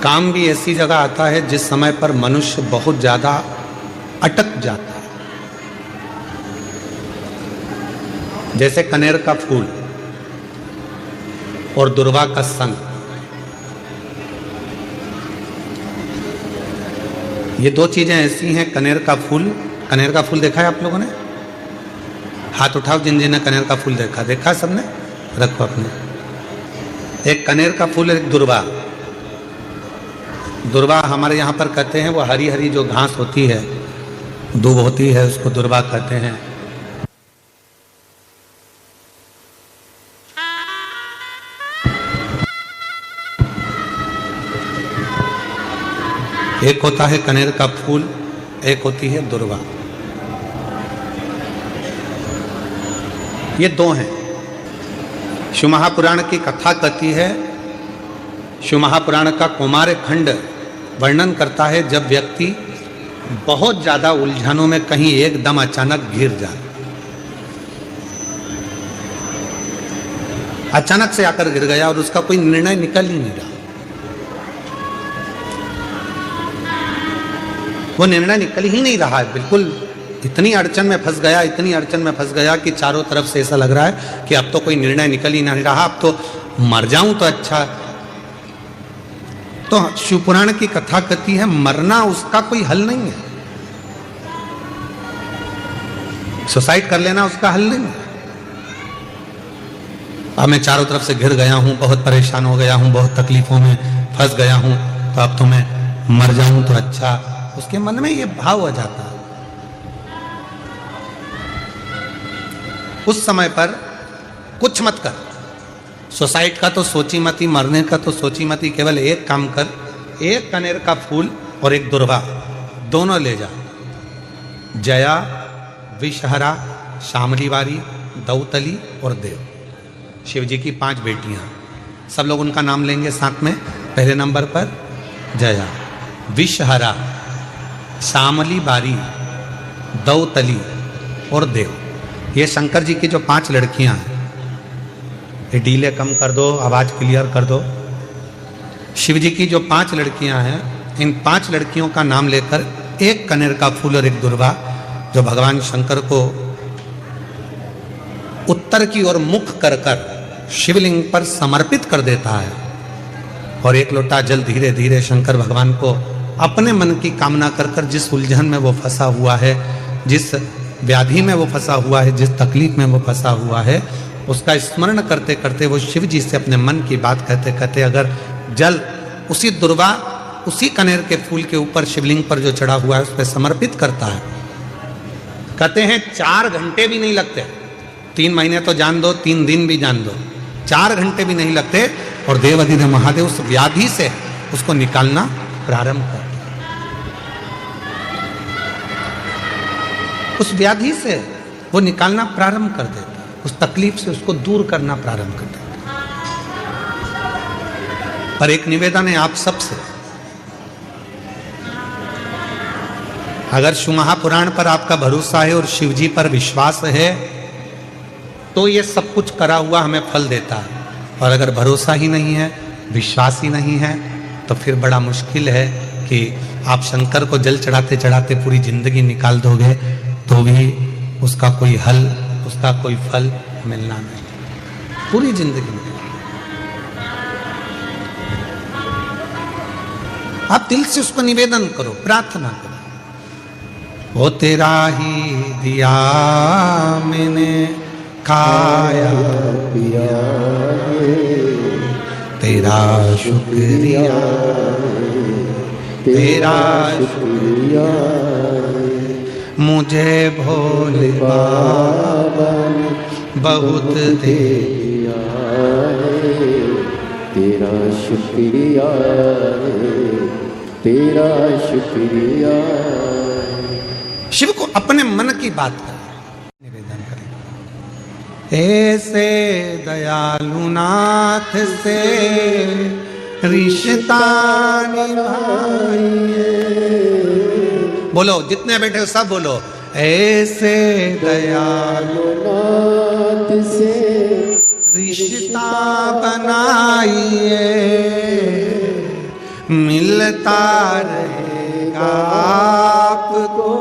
काम भी ऐसी जगह आता है जिस समय पर मनुष्य बहुत ज्यादा अटक जाता है, जैसे कनेर का फूल और दुर्वा का संग। ये दो चीजें ऐसी हैं। कनेर का फूल देखा है आप लोगों ने? हाथ उठाओ जिन जिन ने कनेर का फूल देखा सबने? रखो अपने। एक कनेर का फूल, एक दुर्वा। दुर्वा हमारे यहाँ पर कहते हैं वो हरी हरी जो घास होती है, दूब होती है, उसको दुर्वा कहते हैं। एक होता है कनेर का फूल, एक होती है दुर्वा। ये दो हैं। शिव महापुराण की कथा कहती है, शिव महापुराण का कौमार खंड वर्णन करता है जब व्यक्ति बहुत ज्यादा उलझनों में कहीं एकदम अचानक घिर जाए, अचानक से आकर गिर गया और उसका कोई निर्णय निकल ही नहीं रहा। वो निर्णय निकल ही नहीं रहा है, बिल्कुल इतनी अड़चन में फंस गया कि चारों तरफ से ऐसा लग रहा है कि अब तो कोई निर्णय निकल ही नहीं रहा, अब तो मर जाऊं तो अच्छा। तो शिव पुराण की कथा कहती है मरना उसका कोई हल नहीं है, सुसाइड कर लेना उसका हल नहीं है। अब मैं चारों तरफ से घिर गया हूं, बहुत परेशान हो गया हूं, बहुत तकलीफों में फंस गया हूं, तो अब तो मैं मर जाऊं तो अच्छा। उसके मन में ये भाव आ जाता है। उस समय पर कुछ मत कर, सुसाइड का तो सोची मत ही, मरने का तो सोची मत ही। केवल एक काम कर, एक कनेर का फूल और एक दुर्वा दोनों ले जा। जया, विषहरा, शामली बारी, दौतली और देव, शिव जी की 5 बेटियां। सब लोग उनका नाम लेंगे साथ में। पहले नंबर पर जया, विषहरा, शामली बारी, दौतली और देव। ये शंकर जी की जो 5 लड़कियां हैं, ये डीले कम कर दो, आवाज क्लियर कर दो। शिव जी की जो 5 लड़कियां हैं, इन 5 लड़कियों का नाम लेकर एक कनेर का फूल और एक दुर्वा जो भगवान शंकर को उत्तर की ओर मुख कर कर शिवलिंग पर समर्पित कर देता है, और एक लोटा जल धीरे धीरे शंकर भगवान को अपने मन की कामना कर कर, जिस उलझन में वो फंसा हुआ है, जिस व्याधि में वो फंसा हुआ है, जिस तकलीफ में वो फंसा हुआ है, उसका स्मरण करते करते वो शिव जी से अपने मन की बात कहते कहते अगर जल उसी दुर्वा, उसी कनेर के फूल के ऊपर शिवलिंग पर जो चढ़ा हुआ है उस पर समर्पित करता है, कहते हैं 4 घंटे भी नहीं लगते। 3 महीने तो जान दो, 3 दिन भी जान दो, 4 घंटे भी नहीं लगते और देवाधिदेव महादेव उस व्याधि से उसको निकालना प्रारंभ कर, उस व्याधि से वो निकालना प्रारंभ कर देता, उस तकलीफ से उसको दूर करना प्रारंभ कर देता। पर एक निवेदन है आप सबसे, अगर शिव महापुराण पर आपका भरोसा है और शिव जी पर विश्वास है तो ये सब कुछ करा हुआ हमें फल देता है, और अगर भरोसा ही नहीं है, विश्वास ही नहीं है, तो फिर बड़ा मुश्किल है कि आप शंकर को जल चढ़ाते चढ़ाते पूरी जिंदगी निकाल दोगे तो भी उसका कोई हल, उसका कोई फल मिलना नहीं, पूरी जिंदगी में। आप दिल से उसको निवेदन करो, प्रार्थना करो, वो तेरा ही दिया मैंने खाया पिया, तेरा शुक्रिया, तेरा शुक्रिया, मुझे भोले बाबा ने बहुत दे दिया, तेरा शुक्रिया, तेरा शुक्रिया। शिव को अपने मन की बात करें, निवेदन करें। ऐसे दयालु नाथ से रिश्ता निभाइए, बोलो जितने बैठे हो सब बोलो, ऐसे दयालु नाथ से रिश्ता बनाइए, मिलता रहेगा आपको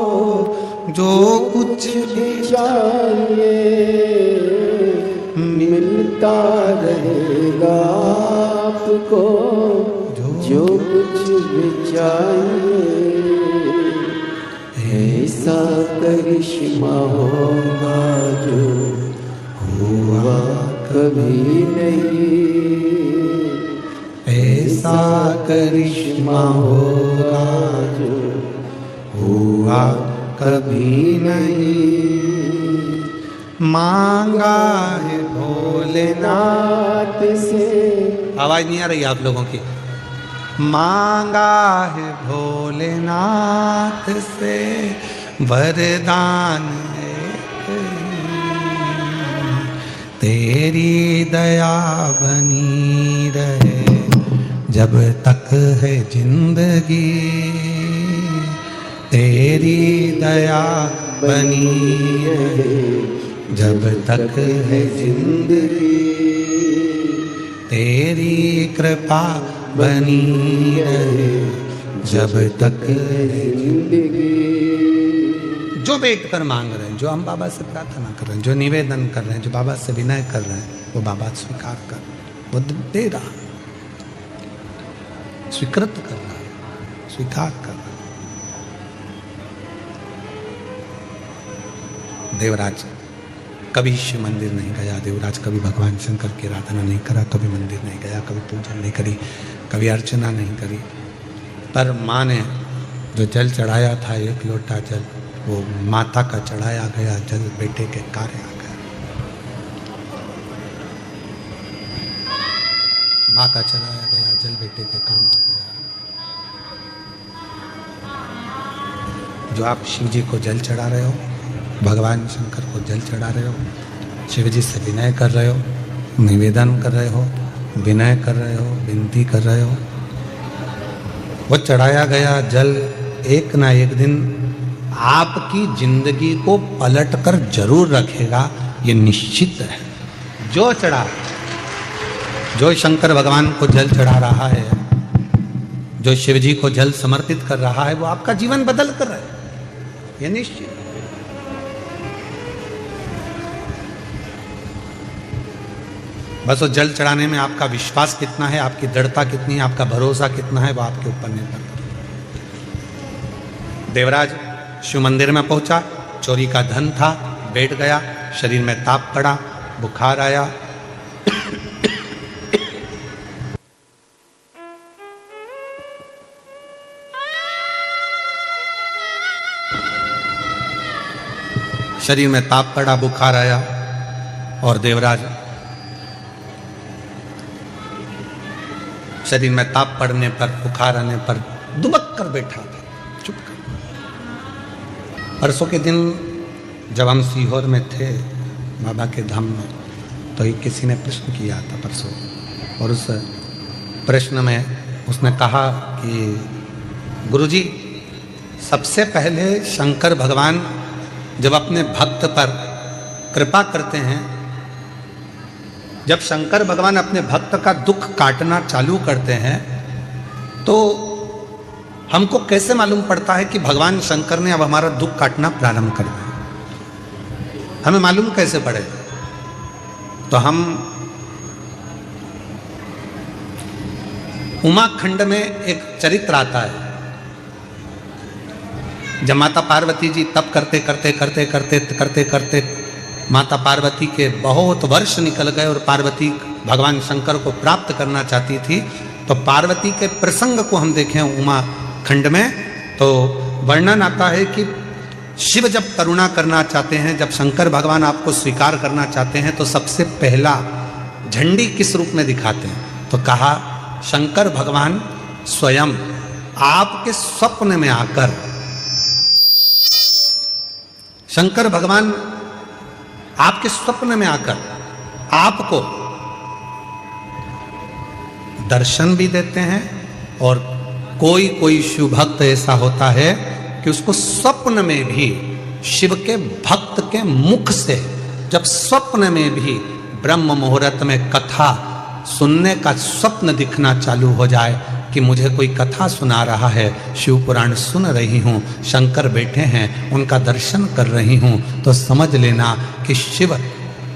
जो कुछ भी चाहिए, मिलता रहेगा आपको जो कुछ भी चाहिए। ऐसा करिश्मा होगा जो हुआ कभी नहीं, ऐसा करिश्मा होगा जो हुआ कभी नहीं। मांगा है भोलेनाथ से, आवाज नहीं आ रही आप लोगों की। मांगा है भोलेनाथ से वरदान है, तेरी दया बनी रहे जब तक है जिंदगी, तेरी दया बनी रहे जब तक है जिंदगी, तेरी कृपा बनी रहे जब तक है जिंदगी। जो बैठ कर मांग रहे हैं, जो हम बाबा से प्रार्थना कर रहे हैं, जो निवेदन कर रहे हैं, जो बाबा से विनय कर रहे हैं, वो बाबा स्वीकार कर, वो दे रहा, स्वीकृत कर रहा है, स्वीकार कर रहा है। देवराज कभी शिव मंदिर नहीं गया, देवराज कभी भगवान शंकर की आराधना नहीं करा, कभी मंदिर नहीं गया, कभी पूजन नहीं करी, कभी अर्चना नहीं करी। पर माँ ने जो जल चढ़ाया था, एक लोटा जल, वो माता का चढ़ाया गया जल बेटे के कार्य आ गया। माँ का चढ़ाया गया जल बेटे के काम आ गया। जो आप शिव जी को जल चढ़ा रहे हो, भगवान शंकर को जल चढ़ा रहे हो, शिव जी से विनय कर रहे हो, निवेदन कर रहे हो, विनय कर रहे हो, विनती कर रहे हो, वो चढ़ाया गया जल एक ना एक दिन आपकी जिंदगी को पलट कर जरूर रखेगा, ये निश्चित है। जो चढ़ा, जो शंकर भगवान को जल चढ़ा रहा है, जो शिव जी को जल समर्पित कर रहा है, वो आपका जीवन बदल कर रहा है, ये निश्चित। बस वो जल चढ़ाने में आपका विश्वास कितना है, आपकी दृढ़ता कितनी है, आपका भरोसा कितना है, वो आपके ऊपर निर्भर करता है। देवराज शिव मंदिर में पहुंचा, चोरी का धन था, बैठ गया, शरीर में ताप पड़ा, बुखार आया। शरीर में ताप पड़ा, बुखार आया और देवराज शरीर में ताप पड़ने पर, बुखार आने पर दुबक कर बैठा था, चुप कर। परसों के दिन जब हम सीहोर में थे बाबा के धाम में, तो एक किसी ने प्रश्न किया था परसों, और उस प्रश्न में उसने कहा कि गुरुजी, सबसे पहले शंकर भगवान जब अपने भक्त पर कृपा करते हैं, जब शंकर भगवान अपने भक्त का दुख काटना चालू करते हैं, तो हमको कैसे मालूम पड़ता है कि भगवान शंकर ने अब हमारा दुख काटना प्रारंभ कर दिया? हमें मालूम कैसे पड़ेगा? तो हम उमाखंड में एक चरित्र आता है, जब माता पार्वती जी तप करते करते करते करते करते करते माता पार्वती के बहुत वर्ष निकल गए और पार्वती भगवान शंकर को प्राप्त करना चाहती थी, तो पार्वती के प्रसंग को हम देखें उमा खंड में, तो वर्णन आता है कि शिव जब करुणा करना चाहते हैं, जब शंकर भगवान आपको स्वीकार करना चाहते हैं, तो सबसे पहला झंडी किस रूप में दिखाते हैं? तो कहा शंकर भगवान स्वयं आपके स्वप्न में आकर, शंकर भगवान आपके स्वप्न में आकर आपको दर्शन भी देते हैं, और कोई कोई शिव भक्त ऐसा होता है कि उसको स्वप्न में भी शिव के भक्त के मुख से, जब स्वप्न में भी ब्रह्म मुहूर्त में कथा सुनने का स्वप्न दिखना चालू हो जाए कि मुझे कोई कथा सुना रहा है, शिव पुराण सुन रही हूँ, शंकर बैठे हैं, उनका दर्शन कर रही हूँ, तो समझ लेना कि शिव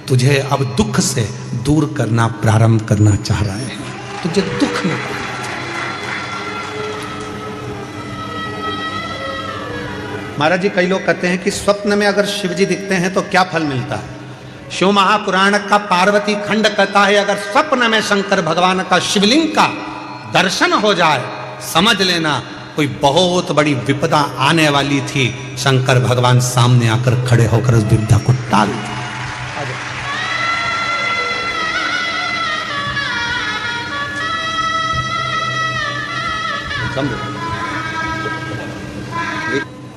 तुझे अब दुख से दूर करना प्रारंभ करना चाह रहे हैं, तुझे दुख में। महाराज जी, कई लोग कहते हैं कि स्वप्न में अगर शिव जी दिखते हैं तो क्या फल मिलता है। शिव महापुराण का पार्वती खंड कहता है, अगर स्वप्न में शंकर भगवान का शिवलिंग का दर्शन हो जाए, समझ लेना कोई बहुत बड़ी विपदा आने वाली थी, शंकर भगवान सामने आकर खड़े होकर उस विपदा को टाल दिया।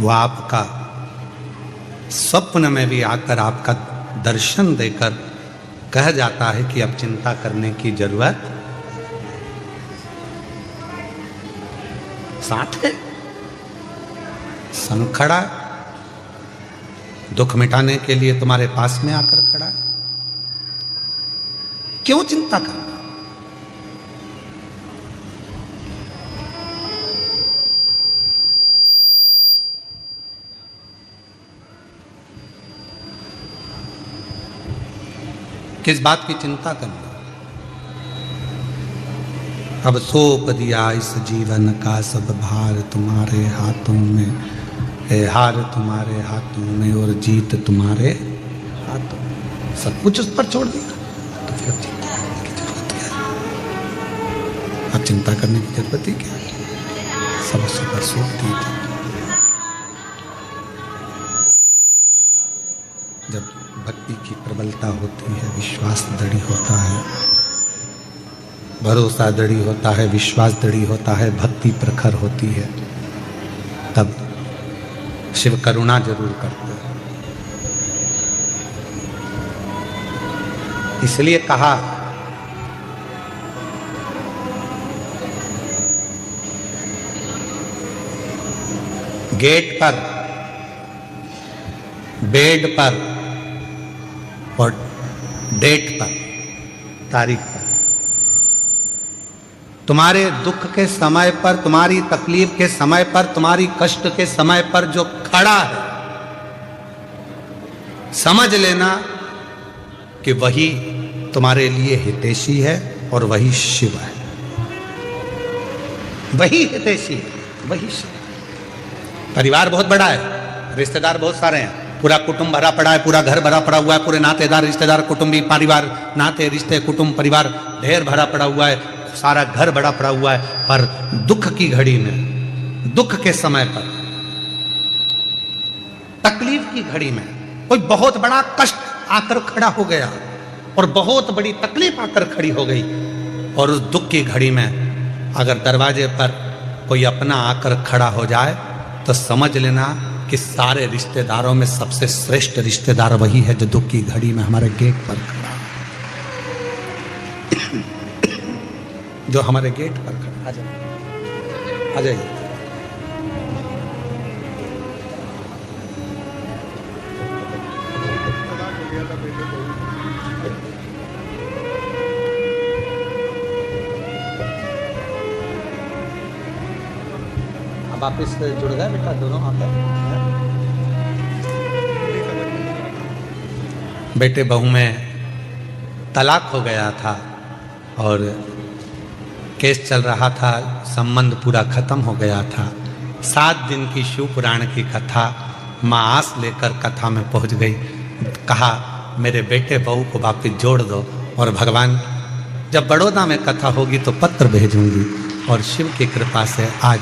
वो आपका स्वप्न में भी आकर आपका दर्शन देकर कह जाता है कि अब चिंता करने की जरूरत साथ है, संग खड़ा है, दुख मिटाने के लिए तुम्हारे पास में आकर खड़ा है, क्यों चिंता करना। किस बात की चिंता करना। अब सौंप दिया इस जीवन का सब भार तुम्हारे हाथों में, है हार तुम्हारे हाथों में और जीत तुम्हारे हाथों में, सब कुछ उस पर छोड़ दिया, तो फिर अब चिंता करने की जरूरत क्या है। अब चिंता करने की जरूरत ही क्या है, सब उस पर सौंप दी। जब भक्ति की प्रबलता होती है, विश्वास दृढ़ होता है, भरोसा दृढ़ होता है, विश्वास दृढ़ होता है, भक्ति प्रखर होती है, तब शिव करुणा जरूर करते हैं। इसलिए कहा गेट पर, बेड पर और डेट पर, तारीख पर, तुम्हारे दुख के समय पर, तुम्हारी तकलीफ के समय पर, तुम्हारी कष्ट के समय पर जो खड़ा है, समझ लेना कि वही तुम्हारे लिए हितैषी है और वही शिव है, वही हितैषी है, वही शिव। परिवार बहुत बड़ा है, रिश्तेदार बहुत सारे हैं, पूरा कुटुंब भरा पड़ा है, पूरा घर भरा पड़ा हुआ है, पूरे नातेदार रिश्तेदार कुटुंबी परिवार, नाते रिश्ते कुटुंब परिवार ढेर भरा पड़ा हुआ है, सारा घर बड़ा पड़ा हुआ है, पर दुख की घड़ी में, दुख के समय पर, तकलीफ की घड़ी में कोई बहुत बड़ा कष्ट आकर खड़ा हो गया और बहुत बड़ी तकलीफ आकर खड़ी हो गई, और उस दुख की घड़ी में अगर दरवाजे पर कोई अपना आकर खड़ा हो जाए, तो समझ लेना कि सारे रिश्तेदारों में सबसे श्रेष्ठ रिश्तेदार वही है जो दुख की घड़ी में हमारे गेट पर खड़ा है, जो हमारे गेट पर खड़ा। आ जाइए, आ जाइए। अब वापिस जुड़ गए बेटा, दोनों आकर बेटे बहू में तलाक हो गया था और केस चल रहा था, संबंध पूरा खत्म हो गया था। 7 दिन की शिव पुराण की कथा, माँ आस लेकर कथा में पहुंच गई। कहा मेरे बेटे बहू को वापिस जोड़ दो, और भगवान जब बड़ौदा में कथा होगी तो पत्र भेजूंगी, और शिव की कृपा से आज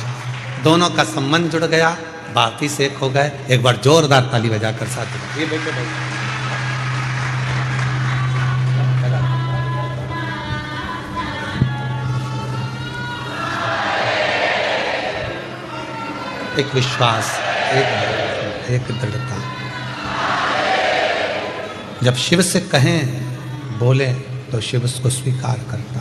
दोनों का संबंध जुड़ गया, वापिस एक हो गए। एक बार जोरदार ताली बजाकर साथ ये बेटे बहू एक विश्वास, एक दृढ़ता। जब शिव से कहें बोले तो शिव उसको स्वीकार करता।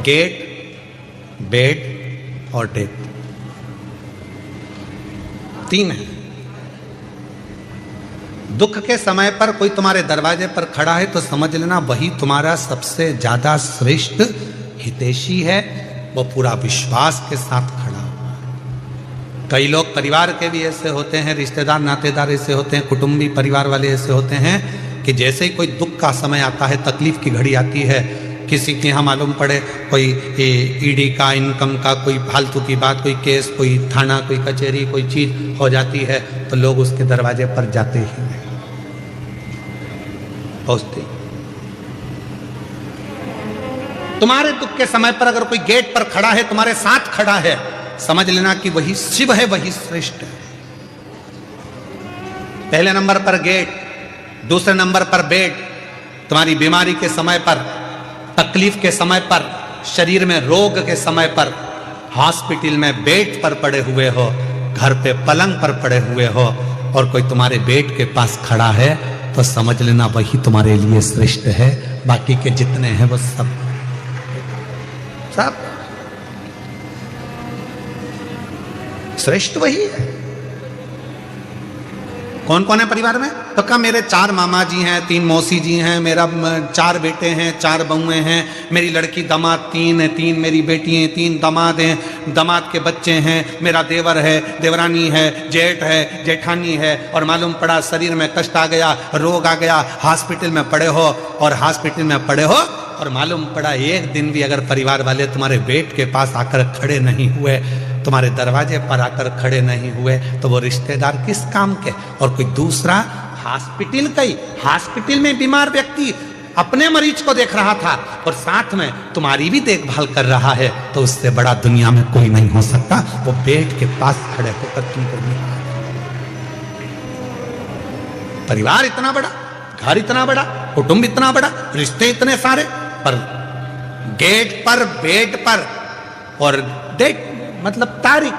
गेट, बेड और डेथ, 3 है। दुख के समय पर कोई तुम्हारे दरवाजे पर खड़ा है तो समझ लेना वही तुम्हारा सबसे ज्यादा श्रेष्ठ हितैषी है, वो पूरा विश्वास के साथ खड़ा हुआ। कई लोग परिवार के भी ऐसे होते हैं, रिश्तेदार नातेदार ऐसे होते हैं, कुटुंबी परिवार वाले ऐसे होते हैं कि जैसे ही कोई दुख का समय आता है, तकलीफ की घड़ी आती है, किसी के यहाँ मालूम पड़े कोई ईडी का, इनकम का कोई फालतू की बात, कोई केस, कोई थाना, कोई कचहरी, कोई चीज हो जाती है तो लोग उसके दरवाजे पर जाते ही नहीं, पहुंचते। तुम्हारे दुख के समय पर अगर कोई गेट पर खड़ा है, तुम्हारे साथ खड़ा है, समझ लेना कि वही शिव है, वही श्रेष्ठ है। पहले नंबर पर गेट, दूसरे नंबर पर बेड। तुम्हारी बीमारी के समय पर, तकलीफ के समय पर, शरीर में रोग के समय पर, हॉस्पिटल में बेड पर पड़े हुए हो, घर पे पलंग पर पड़े हुए हो और कोई तुम्हारे बेड के पास खड़ा है तो समझ लेना वही तुम्हारे लिए श्रेष्ठ है। बाकी के जितने हैं वो सब श्रेष्ठ वही है। कौन कौन है परिवार में? तो कहा मेरे 4 मामा जी हैं, 3 मौसी जी हैं, मेरा 4 बेटे हैं, 4 बहुएं हैं, मेरी लड़की दामाद 3 है, 3 मेरी बेटी हैं, 3 दामाद हैं, दामाद के बच्चे हैं, मेरा देवर है, देवरानी है, जेठ है, जेठानी है, और मालूम पड़ा शरीर में कष्ट आ गया, रोग आ गया, हॉस्पिटल में पड़े हो, और हॉस्पिटल में पड़े हो और मालूम पड़ा एक दिन भी अगर परिवार वाले तुम्हारे बेड के पास आकर खड़े नहीं हुए, तुम्हारे दरवाजे पर आकर खड़े नहीं हुए, तो वो रिश्तेदार किस काम के? और कोई दूसरा हॉस्पिटल में बीमार व्यक्ति अपने मरीज को देख रहा था और साथ में तुम्हारी भी देखभाल कर रहा है, तो उससे बड़ा दुनिया में कोई नहीं हो सकता। वो बेड के पास खड़े होकर तुमको निहार। परिवार इतना बड़ा, घर इतना बड़ा, कुटुंब इतना बड़ा, रिश्ते इतने सारे, पर गेट पर, बेड पर और डेट मतलब तारीख,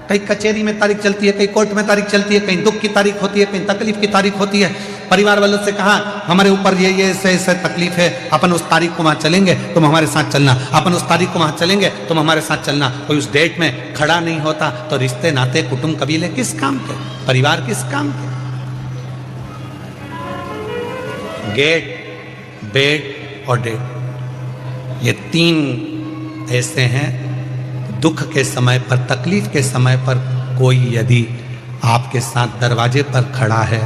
कहीं कचहरी में तारीख चलती है, कहीं कोर्ट में तारीख चलती है, कहीं दुख की तारीख होती है, कहीं तकलीफ की तारीख होती है। परिवार वालों से कहा हमारे ऊपर ये ऐसे तकलीफ है, अपन उस तारीख को वहां चलेंगे, तुम हमारे साथ चलना, अपन उस तारीख को वहां चलेंगे, तुम हमारे साथ चलना। कोई उस डेट में खड़ा नहीं होता तो रिश्ते नाते कुटुंब कबीले किस काम के? परिवार किस काम के? गेट, बेड और डेट, ये 3 ऐसे हैं। दुख के समय पर, तकलीफ के समय पर कोई यदि आपके साथ दरवाजे पर खड़ा है,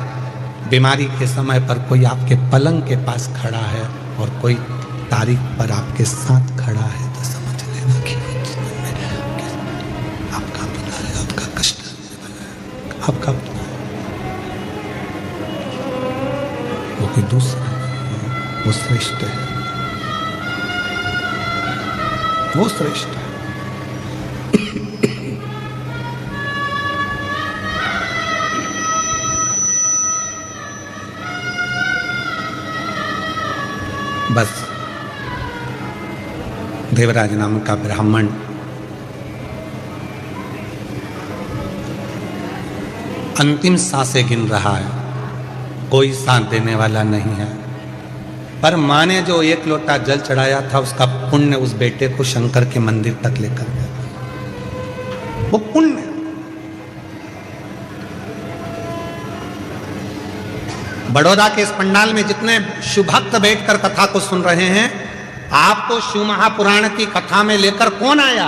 बीमारी के समय पर कोई आपके पलंग के पास खड़ा है और कोई तारीख पर आपके साथ खड़ा है, तो समझ लेना कि आपका अपना है, आपका कष्ट आपका अपना है, वो कोई दूसरा नहीं, वो श्रेष्ठ है, वो श्रेष्ठ है। बस देवराज नाम का ब्राह्मण अंतिम सांसें गिन रहा है, कोई साथ देने वाला नहीं है, पर माँ ने जो 1 लोटा जल चढ़ाया था उसका पुण्य उस बेटे को शंकर के मंदिर तक लेकर गया। वो पुण्य बड़ौदा के इस पंडाल में जितने शिवभक्त बैठकर कथा को सुन रहे हैं, आपको शिव महापुराण की कथा में लेकर कौन आया?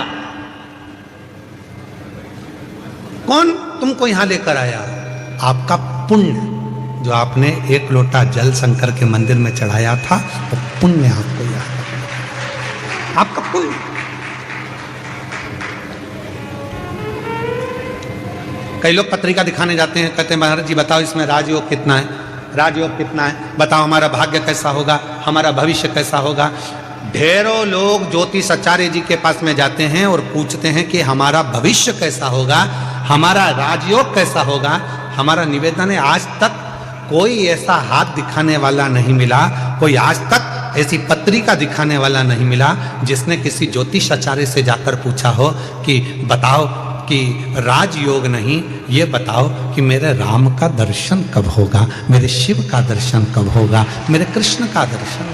कौन तुमको यहां लेकर आया? आपका पुण्य, जो आपने 1 लोटा जल शंकर के मंदिर में चढ़ाया था, वो पुण्य आपको याद, आपका पुण्य। कई लोग पत्रिका दिखाने जाते हैं, कहते हैं महाराज जी बताओ इसमें राजयोग कितना है, राजयोग कितना है, बताओ हमारा भाग्य कैसा होगा, हमारा भविष्य कैसा होगा। ढेरों लोग ज्योतिषाचार्य जी के पास में जाते हैं और पूछते हैं कि हमारा भविष्य कैसा होगा, हमारा राजयोग कैसा होगा। हमारा निवेदन है, आज तक कोई ऐसा हाथ दिखाने वाला नहीं मिला, कोई आज तक ऐसी पत्रिका दिखाने वाला नहीं मिला जिसने किसी ज्योतिषाचार्य से जाकर पूछा हो कि बताओ कि राजयोग नहीं, ये बताओ कि मेरे राम का दर्शन कब होगा, मेरे शिव का दर्शन कब होगा, मेरे कृष्ण का दर्शन।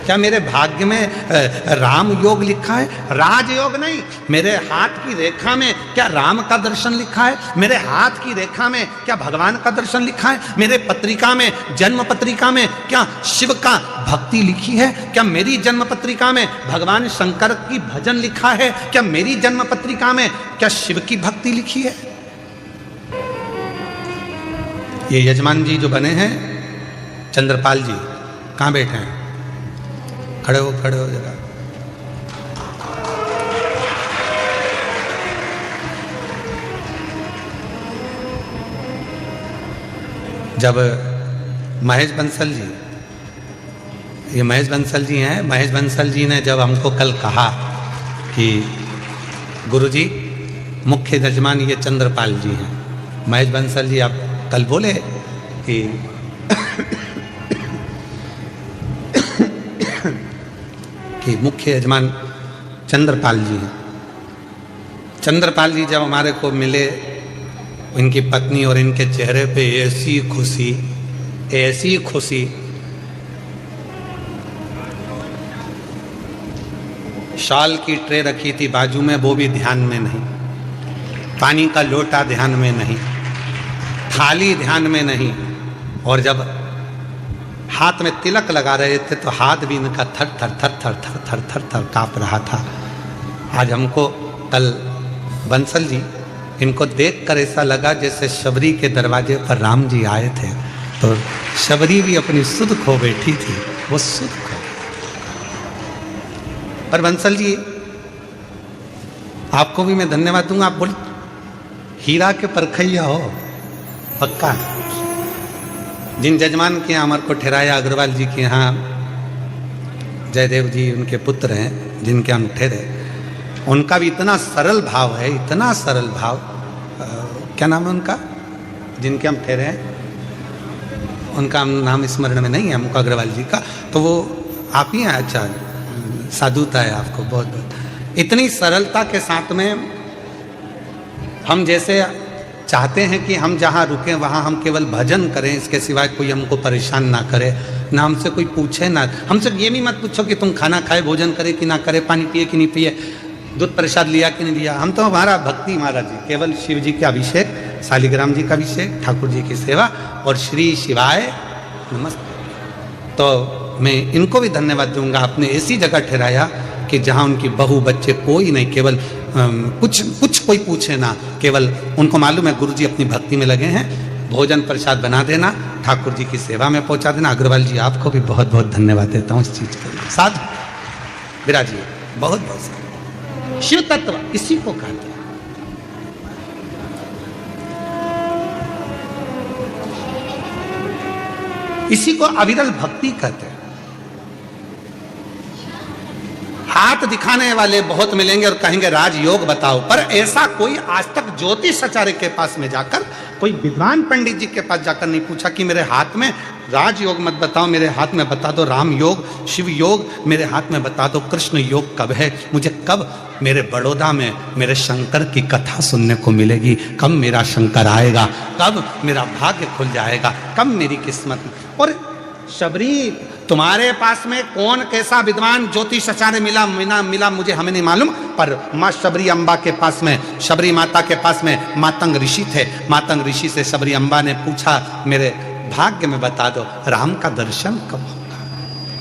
क्या मेरे भाग्य में राम योग लिखा है? राजयोग नहीं। मेरे हाथ की रेखा में क्या राम का दर्शन लिखा है? मेरे हाथ की रेखा में क्या भगवान का दर्शन लिखा है? मेरे पत्रिका में, जन्म पत्रिका में क्या शिव का भक्ति लिखी है? क्या मेरी जन्म पत्रिका में भगवान शंकर की भजन लिखा है? क्या मेरी जन्म पत्रिका में क्या शिव की भक्ति लिखी है? ये यजमान जी जो बने हैं, चंद्रपाल जी, कहाँ बैठे हैं? खड़े हो जरा। जब महेश बंसल जी, ये महेश बंसल जी हैं, महेश बंसल जी ने जब हमको कल कहा कि गुरुजी मुख्य यजमान ये चंद्रपाल जी हैं, महेश बंसल जी आप कल बोले कि मुख्य यजमान चंद्रपाल जी हैं। चंद्रपाल जी जब हमारे को मिले, इनकी पत्नी और इनके चेहरे पे ऐसी खुशी, शाल की ट्रे रखी थी बाजू में, वो भी ध्यान में नहीं, पानी का लोटा ध्यान में नहीं, थाली ध्यान में नहीं, और जब हाथ में तिलक लगा रहे थे तो हाथ भी इनका थर थर कांप रहा था। आज हमको कल बंसल जी, इनको देखकर ऐसा लगा जैसे शबरी के दरवाजे पर राम जी आए थे, तो शबरी भी अपनी सुध खो बैठी थी, वो सुध खो। पर बंसल जी आपको भी मैं धन्यवाद दूंगा, आप बोल हीरा के परखैया हो पक्का। जिन जजमान के यहाँ हमारे को ठहराया, अग्रवाल जी के यहाँ जयदेव जी उनके पुत्र हैं, जिनके हम ठहरे, उनका भी इतना सरल भाव है, इतना सरल भाव। क्या नाम है उनका, जिनके हम ठहरे हैं? उनका नाम स्मरण में नहीं है हमको, अग्रवाल जी का। तो वो आप ही हैं? अच्छा, साधुता है आपको, बहुत बहुत। इतनी सरलता के साथ में हम जैसे चाहते हैं कि हम जहाँ रुकें वहाँ हम केवल भजन करें, इसके सिवाय कोई हमको परेशान ना करे, ना हमसे कोई पूछे ना। हमसे ये भी मत पूछो कि तुम खाना खाए, भोजन करे कि ना करे, पानी पिए कि नहीं पिए, दूध प्रसाद लिया कि नहीं लिया। हम तो हमारा भक्ति महाराज जी, केवल शिव जी का अभिषेक, शालिग्राम जी का अभिषेक, ठाकुर जी की सेवा और श्री शिवाय नमस्ते। तो मैं इनको भी धन्यवाद दूंगा, आपने ऐसी जगह ठहराया कि जहाँ उनकी बहू बच्चे कोई नहीं, केवल कुछ कोई पूछे ना, केवल उनको मालूम है गुरुजी अपनी भक्ति में लगे हैं, भोजन प्रसाद बना देना, ठाकुर जी की सेवा में पहुंचा देना। अग्रवाल जी आपको भी बहुत बहुत धन्यवाद देता हूँ इस चीज के लिए। साधु विराजिए, बहुत बहुत। शिव तत्व इसी को कहते हैं। इसी को अविरल भक्ति कहते हैं। हाथ दिखाने वाले बहुत मिलेंगे और कहेंगे राजयोग बताओ, पर ऐसा कोई आज तक ज्योतिष आचार्य के पास में जाकर, कोई विद्वान पंडित जी के पास जाकर नहीं पूछा कि मेरे हाथ में राजयोग मत बताओ, मेरे हाथ में बता दो राम योग, शिव योग, मेरे हाथ में बता दो कृष्ण योग कब है, मुझे कब मेरे बड़ौदा में मेरे शंकर की कथा सुनने को मिलेगी, कब मेरा शंकर आएगा, कब मेरा भाग्य खुल जाएगा, कब मेरी किस्मत। और शबरी तुम्हारे पास में कौन कैसा विद्वान ज्योतिष आचार्य मिला मुझे हमें नहीं मालूम, पर माँ शबरी अम्बा के पास में, शबरी माता के पास में मातंग ऋषि थे। मातंग ऋषि से शबरी अम्बा ने पूछा मेरे भाग्य में बता दो राम का दर्शन कब होगा,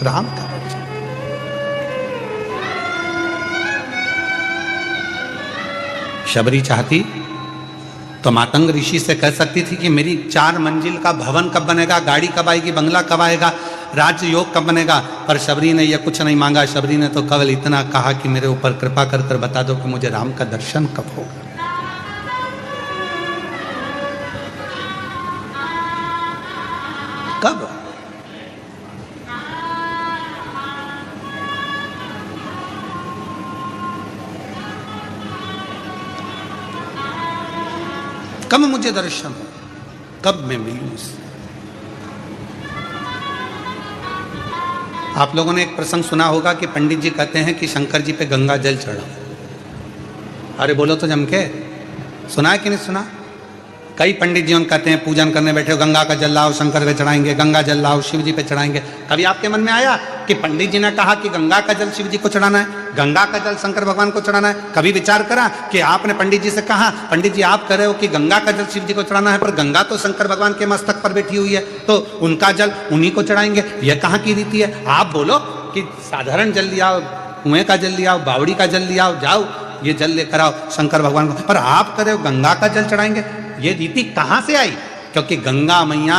राम का दर्शन। शबरी चाहती तो मातंग ऋषि से कह सकती थी कि मेरी 4 मंजिल का भवन कब बनेगा, गाड़ी कब आएगी, बंगला कब आएगा, राज्य योग कब बनेगा। पर शबरी ने यह कुछ नहीं मांगा। शबरी ने तो केवल इतना कहा कि मेरे ऊपर कृपा कर कर बता दो कि मुझे राम का दर्शन कब होगा। कब? कब मुझे दर्शन हो, कब मैं मिलूं उससे। आप लोगों ने एक प्रसंग सुना होगा कि पंडित जी कहते हैं कि शंकर जी पे गंगा जल चढ़ाओ। अरे बोलो तो जम के, सुना है कि नहीं सुना? कई पंडित जी कहते हैं पूजन करने बैठे हो गंगा का जल लाओ शंकर पे चढ़ाएंगे, गंगा जल लाओ शिव जी पे चढ़ाएंगे। कभी आपके मन में आया कि पंडित जी ने कहा कि गंगा का जल शिव जी को चढ़ाना है, गंगा का जल शंकर भगवान को चढ़ाना है? कभी विचार करा कि आपने पंडित जी से कहा पंडित जी आप कह रहे हो कि गंगा का जल शिव जी को चढ़ाना है, पर गंगा तो शंकर भगवान के मस्तक पर बैठी हुई है, तो उनका जल उन्हीं को चढ़ाएंगे, यह कहाँ की रीति है? आप बोलो कि साधारण जल लियाओ, कुएं का जल लियाओ, बावड़ी का जल लियाओ, जाओ ये जल लेकर आओ शंकर भगवान को, पर आप कह रहे हो गंगा का जल चढ़ाएंगे। ये रीति कहां से आई? क्योंकि गंगा मैया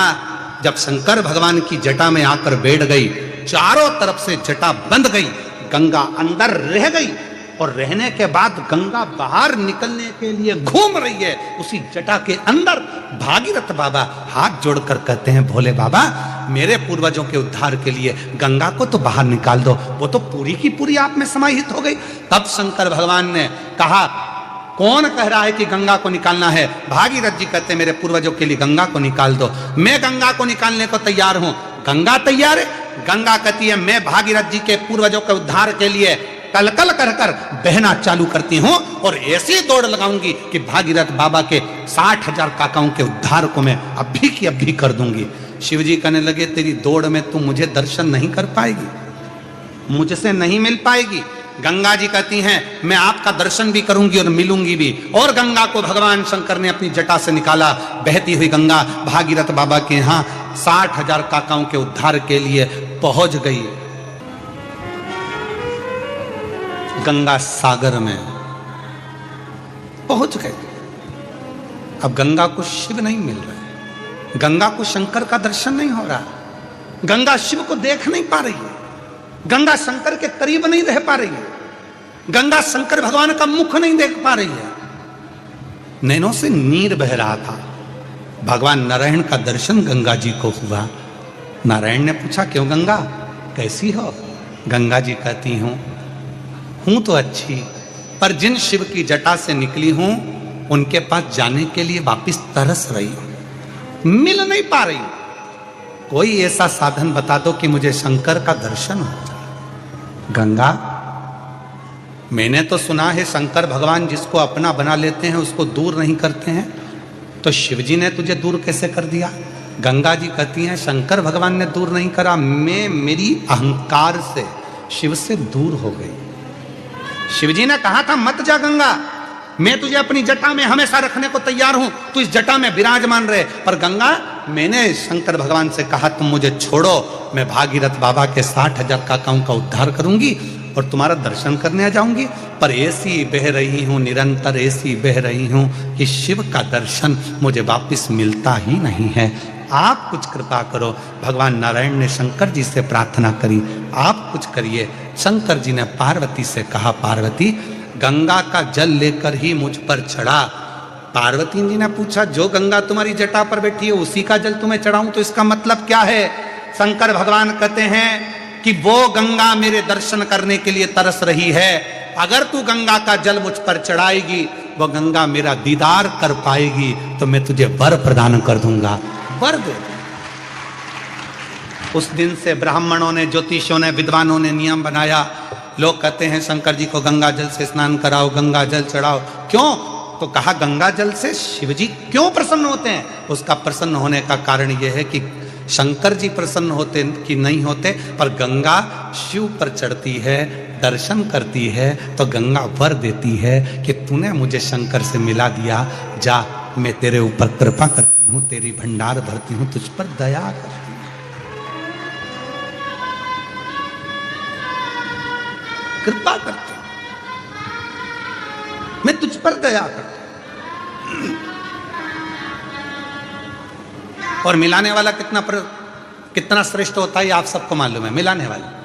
जब शंकर भगवान की जटा में आकर बैठ गई, चारों तरफ से जटा बंद गई, गंगा अंदर रह गई, और रहने के बाद गंगा बाहर निकलने के लिए घूम रही है उसी जटा के अंदर। भागीरथ बाबा हाथ जोड़कर कहते हैं भोले बाबा मेरे पूर्वजों के उद्धार के लिए गंगा को तो बाहर निकाल दो, वो तो पूरी की पूरी आप में समाहित हो गई। तब शंकर भगवान ने कहा कौन कह रहा है कि गंगा को निकालना है? भागीरथ जी कहते हैं मेरे पूर्वजों के लिए गंगा को निकाल दो, मैं गंगा को निकालने को तैयार हूं। गंगा तैयार है? गंगा कहती है मैं भागीरथ जी के पूर्वजों के उद्धार के लिए कलकल कर कर बहना चालू करती हूं और ऐसी दौड़ लगाऊंगी कि भागीरथ बाबा के 60,000 काकाओं के उद्धार को मैं अभी की अभी कर दूंगी। शिवजी कहने लगे तेरी दौड़ में तू मुझे दर्शन नहीं कर पाएगी, मुझसे नहीं मिल पाएगी। गंगा जी कहती हैं मैं आपका दर्शन भी करूंगी और मिलूंगी भी। और गंगा को भगवान शंकर ने अपनी जटा से निकाला। बहती हुई गंगा भागीरथ बाबा के यहाँ 60,000 काकाओं के उद्धार के लिए पहुंच गई। गंगा सागर में पहुंच गए। अब गंगा को शिव नहीं मिल रहा, गंगा को शंकर का दर्शन नहीं हो रहा, गंगा शिव को देख नहीं पा रही है, गंगा शंकर के करीब नहीं रह पा रही है, गंगा शंकर भगवान का मुख नहीं देख पा रही है। नैनों से नीर बह रहा था। भगवान नारायण का दर्शन गंगा जी को हुआ। नारायण ने पूछा क्यों गंगा कैसी हो? गंगा जी कहती हूं तो अच्छी, पर जिन शिव की जटा से निकली हूं उनके पास जाने के लिए वापिस तरस रही हूं, मिल नहीं पा रही। कोई ऐसा साधन बता दो कि मुझे शंकर का दर्शन हो जाए। गंगा मैंने तो सुना है शंकर भगवान जिसको अपना बना लेते हैं उसको दूर नहीं करते हैं, तो शिवजी ने तुझे दूर कैसे कर दिया? गंगा जी कहती हैं शंकर भगवान ने दूर नहीं करा, मैं मेरी अहंकार से शिव से दूर हो गई। शिवजी ने कहा था मत जा गंगा, मैं तुझे अपनी जटा में हमेशा रखने को तैयार हूं, तू इस जटा में विराजमान रहे। पर गंगा मैंने शंकर भगवान से कहा तुम मुझे छोड़ो, मैं भागीरथ बाबा के 60,000 काकाओं का उद्धार करूंगी और तुम्हारा दर्शन करने आ जाऊंगी। पर ऐसी बह रही हूं, निरंतर ऐसी बह रही हूं कि शिव का दर्शन मुझे वापिस मिलता ही नहीं है। आप कुछ कृपा करो। भगवान नारायण ने शंकर जी से प्रार्थना करी, आप कुछ करिए। शंकर जी ने पार्वती से कहा पार्वती गंगा का जल लेकर ही मुझ पर चढ़ा। पार्वती जी ने पूछा जो गंगा तुम्हारी जटा पर बैठी है उसी का जल तुम्हें चढ़ाऊं तो इसका मतलब क्या है? शंकर भगवान कहते हैं कि वो गंगा मेरे दर्शन करने के लिए तरस रही है। अगर तू गंगा का जल मुझ पर चढ़ाएगी वो गंगा मेरा दीदार कर पाएगी तो मैं तुझे वर प्रदान कर दूंगा। वर दे। उस दिन से ब्राह्मणों ने, ज्योतिषों ने, विद्वानों ने नियम बनाया। लोग कहते हैं शंकर जी को गंगा जल से स्नान कराओ, गंगा जल चढ़ाओ। क्यों? तो कहा गंगा जल से शिव जी क्यों प्रसन्न होते हैं? उसका प्रसन्न होने का कारण यह है कि शंकर जी प्रसन्न होते कि नहीं होते, पर गंगा शिव पर चढ़ती है, दर्शन करती है तो गंगा वर देती है कि तूने मुझे शंकर से मिला दिया, जा मैं तेरे ऊपर कृपा करती हूँ, तेरी भंडार भरती हूँ, तुझ पर दया करती हूँ। कृपा करती हूँ, मैं तुझ पर दया करती हूँ। और मिलाने वाला कितना श्रेष्ठ होता है आप सबको मालूम है। मिलाने वाला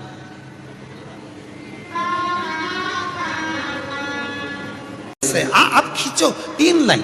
आप खींचो 3 लाइन।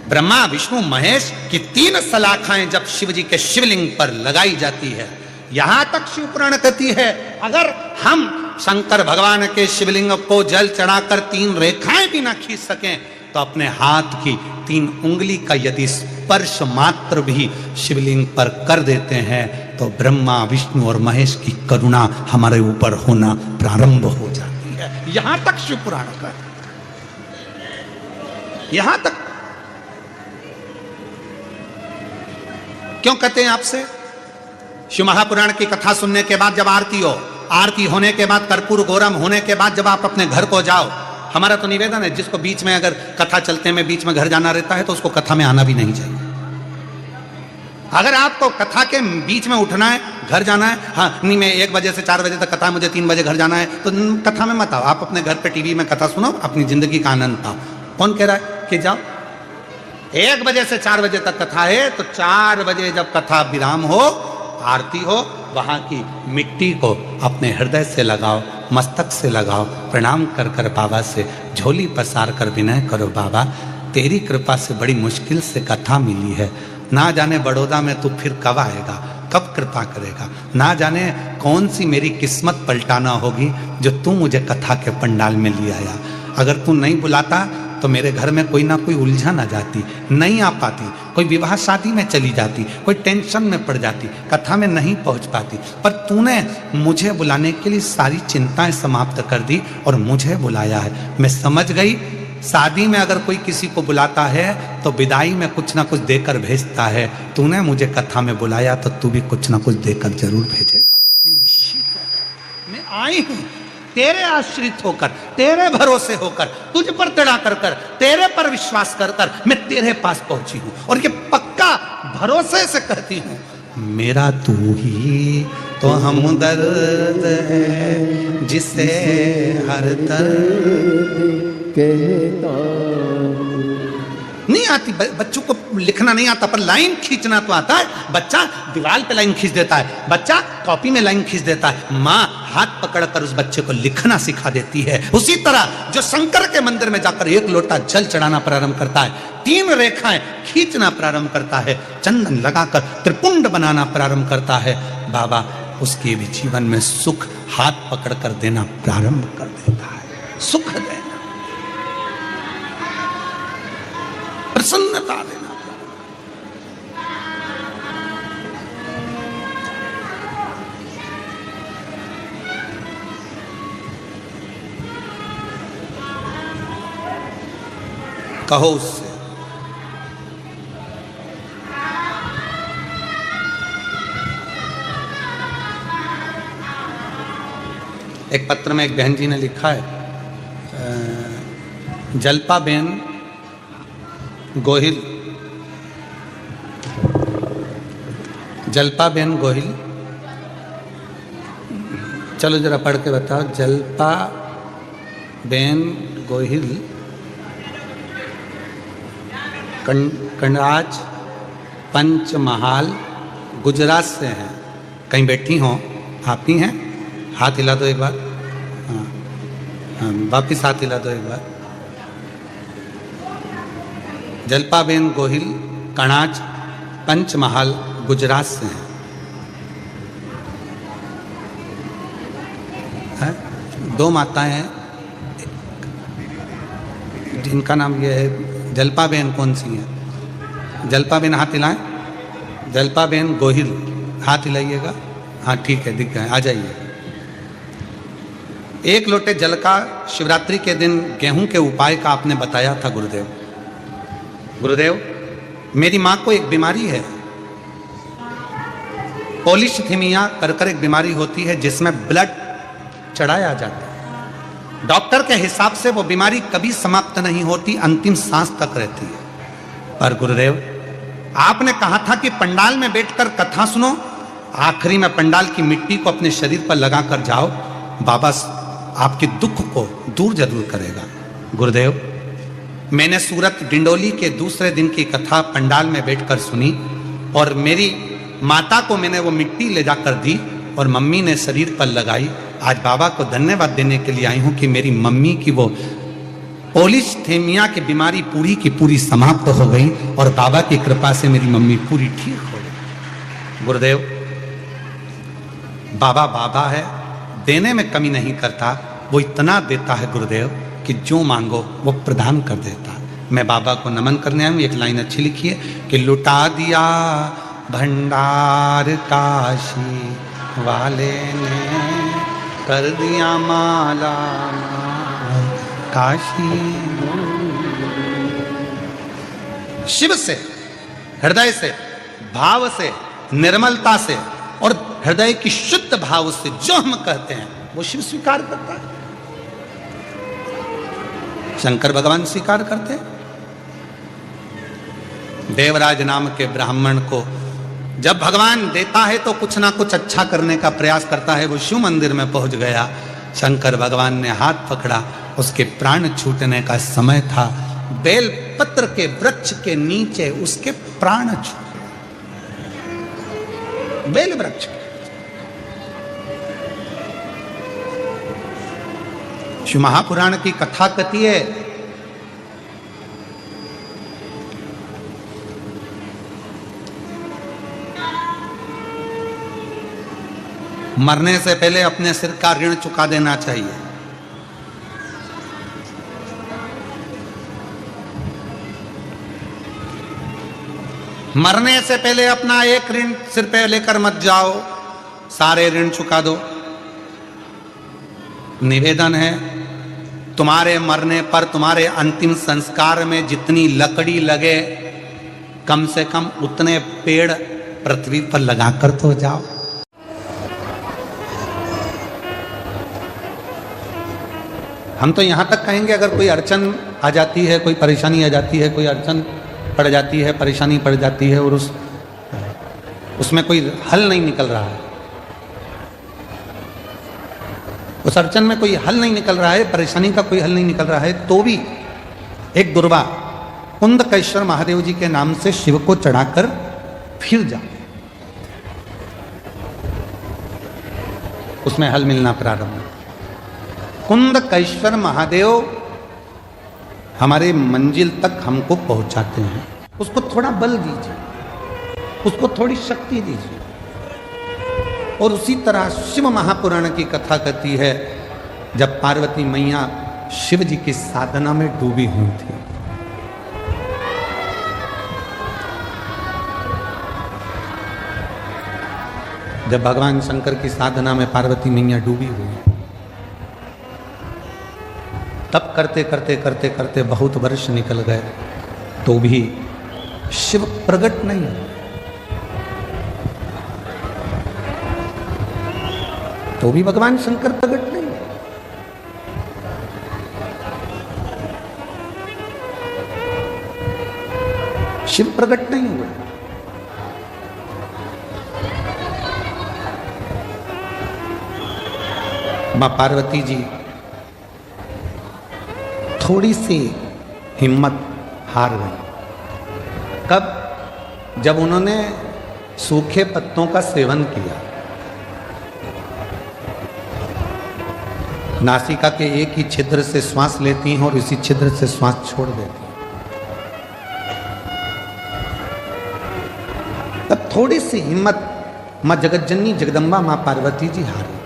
ब्रह्मा विष्णु महेश की 3 सलाखाएं जब शिव जी के शिवलिंग पर लगाई जाती है, यहां तक शिव पुराण कहती है अगर हम शंकर भगवान के शिवलिंग को जल चढ़ाकर 3 रेखाएं भी ना खींच सकें तो अपने हाथ की 3 उंगली का यदि स्पर्श मात्र भी शिवलिंग पर कर देते हैं तो ब्रह्मा विष्णु और महेश की करुणा हमारे ऊपर होना प्रारंभ हो जाती है। यहां तक शिव पुराण का, यहां तक। क्यों कहते हैं आपसे? शिव महापुराण की कथा सुनने के बाद जब आरती हो, आरती होने के बाद कर्पूर गौरम होने के बाद जब आप अपने घर को जाओ, हमारा तो निवेदन है जिसको बीच में अगर कथा चलते में बीच में घर जाना रहता है तो उसको कथा में आना भी नहीं चाहिए। अगर आपको कथा के बीच में उठना है, घर जाना है, हाँ नहीं मैं 1 बजे से 4 बजे तक कथा, मुझे 3 बजे घर जाना है, तो कथा में मत आओ। आप अपने घर पे टीवी में कथा सुनो, अपनी जिंदगी का आनंद पाओ। कौन कह रहा है कि जाओ? 1 बजे से 4 बजे तक कथा है, तो 4 बजे जब कथा विराम हो, आरती हो, वहां की मिट्टी को अपने हृदय से लगाओ, मस्तक से लगाओ, प्रणाम कर कर बाबा से झोली पसार कर विनय करो, बाबा तेरी कृपा से बड़ी मुश्किल से कथा मिली है, ना जाने बड़ौदा में तू फिर कब आएगा, कब कृपा करेगा, ना जाने कौन सी मेरी किस्मत पलटाना होगी जो तू मुझे कथा के पंडाल में ले आया। अगर तू नहीं बुलाता तो मेरे घर में कोई ना कोई उलझन आ जाती, नहीं आ पाती, कोई विवाह शादी में चली जाती, कोई टेंशन में पड़ जाती, कथा में नहीं पहुंच पाती। पर तूने मुझे बुलाने के लिए सारी चिंताएं समाप्त कर दी और मुझे बुलाया है। मैं समझ गई शादी में अगर कोई किसी को बुलाता है तो विदाई में कुछ ना कुछ देकर भेजता है, तूने मुझे कथा में बुलाया तो तू भी कुछ ना कुछ देकर जरूर भेजेगा। मैं आई हूं तेरे आश्रित होकर, तेरे भरोसे होकर, तुझ पर तड़ा कर कर, तेरे पर विश्वास कर कर मैं तेरे पास पहुंची हूं और ये पक्का भरोसे से कहती हूं, मेरा तू ही तो हमदर्द है जिसे हर दर्द कहता। नहीं आती बच्चों को लिखना नहीं आता, पर लाइन खींचना तो आता है। बच्चा दीवार पे लाइन खींच देता है, बच्चा कॉपी में लाइन खींच देता है, माँ हाथ पकड़कर उस बच्चे को लिखना सिखा देती है। उसी तरह जो शंकर के मंदिर में जाकर 1 लोटा जल चढ़ाना प्रारंभ करता है, 3 रेखाएं खींचना प्रारंभ करता है, चंदन लगाकर त्रिपुंड बनाना प्रारंभ करता है, बाबा उसके भी जीवन में सुख हाथ पकड़कर देना प्रारंभ कर देता है। सुख देना, प्रसन्नता देना। कहो उससे एक पत्र में एक बहन जी ने लिखा है, जल्पा बेन गोहिल, जल्पा बेन गोहिल, चलो जरा पढ़ के बताओ। जल्पा बेन गोहिल कंडाज पंचमहाल गुजरात से हैं। कहीं बैठी हो? आप ही हैं? हाथ हिला दो एक बार। हाँ हाँ, वापिस हाथ हिला दो एक बार। जल्पाबेन गोहिल कणाज पंचमहाल गुजरात से हैं। है? 2 माताएं हैं, जिनका नाम ये है। जल्पाबेन कौन सी है? जल्पाबेन हाथ हिलाएं। जल्पाबेन गोहिल हाथ हिलाइएगा। हाँ ठीक है, दिख गए, आ जाइए। 1 लोटे जल का शिवरात्रि के दिन गेहूं के उपाय का आपने बताया था गुरुदेव। गुरुदेव मेरी माँ को एक बीमारी है, पॉलीसिथीमिया कर एक बीमारी होती है जिसमें ब्लड चढ़ाया जाता है। डॉक्टर के हिसाब से वो बीमारी कभी समाप्त नहीं होती, अंतिम सांस तक रहती है। पर गुरुदेव आपने कहा था कि पंडाल में बैठकर कथा सुनो, आखिरी में पंडाल की मिट्टी को अपने शरीर पर लगाकर जाओ, बाबा आपके दुख को दूर जरूर करेगा। गुरुदेव मैंने सूरत डिंडोली के दूसरे दिन की कथा पंडाल में बैठकर सुनी और मेरी माता को मैंने वो मिट्टी ले जाकर दी और मम्मी ने शरीर पर लगाई। आज बाबा को धन्यवाद देने के लिए आई हूँ कि मेरी मम्मी की वो पॉलीसिथीमिया की बीमारी पूरी की पूरी समाप्त हो गई और बाबा की कृपा से मेरी मम्मी पूरी ठीक हो गई। गुरुदेव बाबा बाबा है, देने में कमी नहीं करता, वो इतना देता है गुरुदेव कि जो मांगो वो प्रदान कर देता है। मैं बाबा को नमन करने आया हूँ। एक लाइन अच्छी लिखी है कि लुटा दिया भंडार काशी वाले ने, कर दिया माला काशी। शिव से हृदय से भाव से, निर्मलता से और हृदय की शुद्ध भाव से जो हम कहते हैं वो शिव स्वीकार करता है, शंकर भगवान स्वीकार करते हैं। देवराज नाम के ब्राह्मण को जब भगवान देता है तो कुछ ना कुछ अच्छा करने का प्रयास करता है। वो शिव मंदिर में पहुंच गया, शंकर भगवान ने हाथ पकड़ा, उसके प्राण छूटने का समय था। बेल पत्र के वृक्ष के नीचे उसके प्राण छूटे, बेल वृक्ष। शिव महापुराण की कथा कथी है, मरने से पहले अपने सिर का ऋण चुका देना चाहिए। मरने से पहले अपना एक ऋण सिर पे लेकर मत जाओ, सारे ऋण चुका दो। निवेदन है, तुम्हारे मरने पर तुम्हारे अंतिम संस्कार में जितनी लकड़ी लगे कम से कम उतने पेड़ पृथ्वी पर लगाकर तो जाओ। हम तो यहां तक कहेंगे, अगर कोई अड़चन आ जाती है, कोई परेशानी आ जाती है, कोई अड़चन पड़ जाती है, परेशानी पड़ जाती है और उसमें कोई हल नहीं निकल रहा है, उस अड़चन में कोई हल नहीं निकल रहा है, परेशानी का कोई हल नहीं निकल रहा है, तो भी एक दुर्वा कुंदकेश्वर महादेव जी के नाम से शिव को चढ़ाकर फिर जाओ, उसमें हल मिलना प्रारंभ। कुंदकेश्वर महादेव हमारे मंजिल तक हमको पहुंचाते हैं। उसको थोड़ा बल दीजिए, उसको थोड़ी शक्ति दीजिए। और उसी तरह शिव महापुराण की कथा कहती है, जब पार्वती मैया शिव जी की साधना में डूबी हुई थी, जब भगवान शंकर की साधना में पार्वती मैया डूबी हुई, तब करते करते करते करते बहुत वर्ष निकल गए, तो भी शिव प्रकट नहीं। तो भी भगवान शंकर प्रकट नहीं। शिव प्रकट नहीं हुए। मां पार्वती जी थोड़ी सी हिम्मत हार गई। कब? जब उन्होंने सूखे पत्तों का सेवन किया, नासिका के एक ही छिद्र से श्वास लेती हैं और इसी छिद्र से श्वास छोड़ देती हैं। तब थोड़ी सी हिम्मत मां जगतजननी जगदम्बा मां पार्वती जी हारी।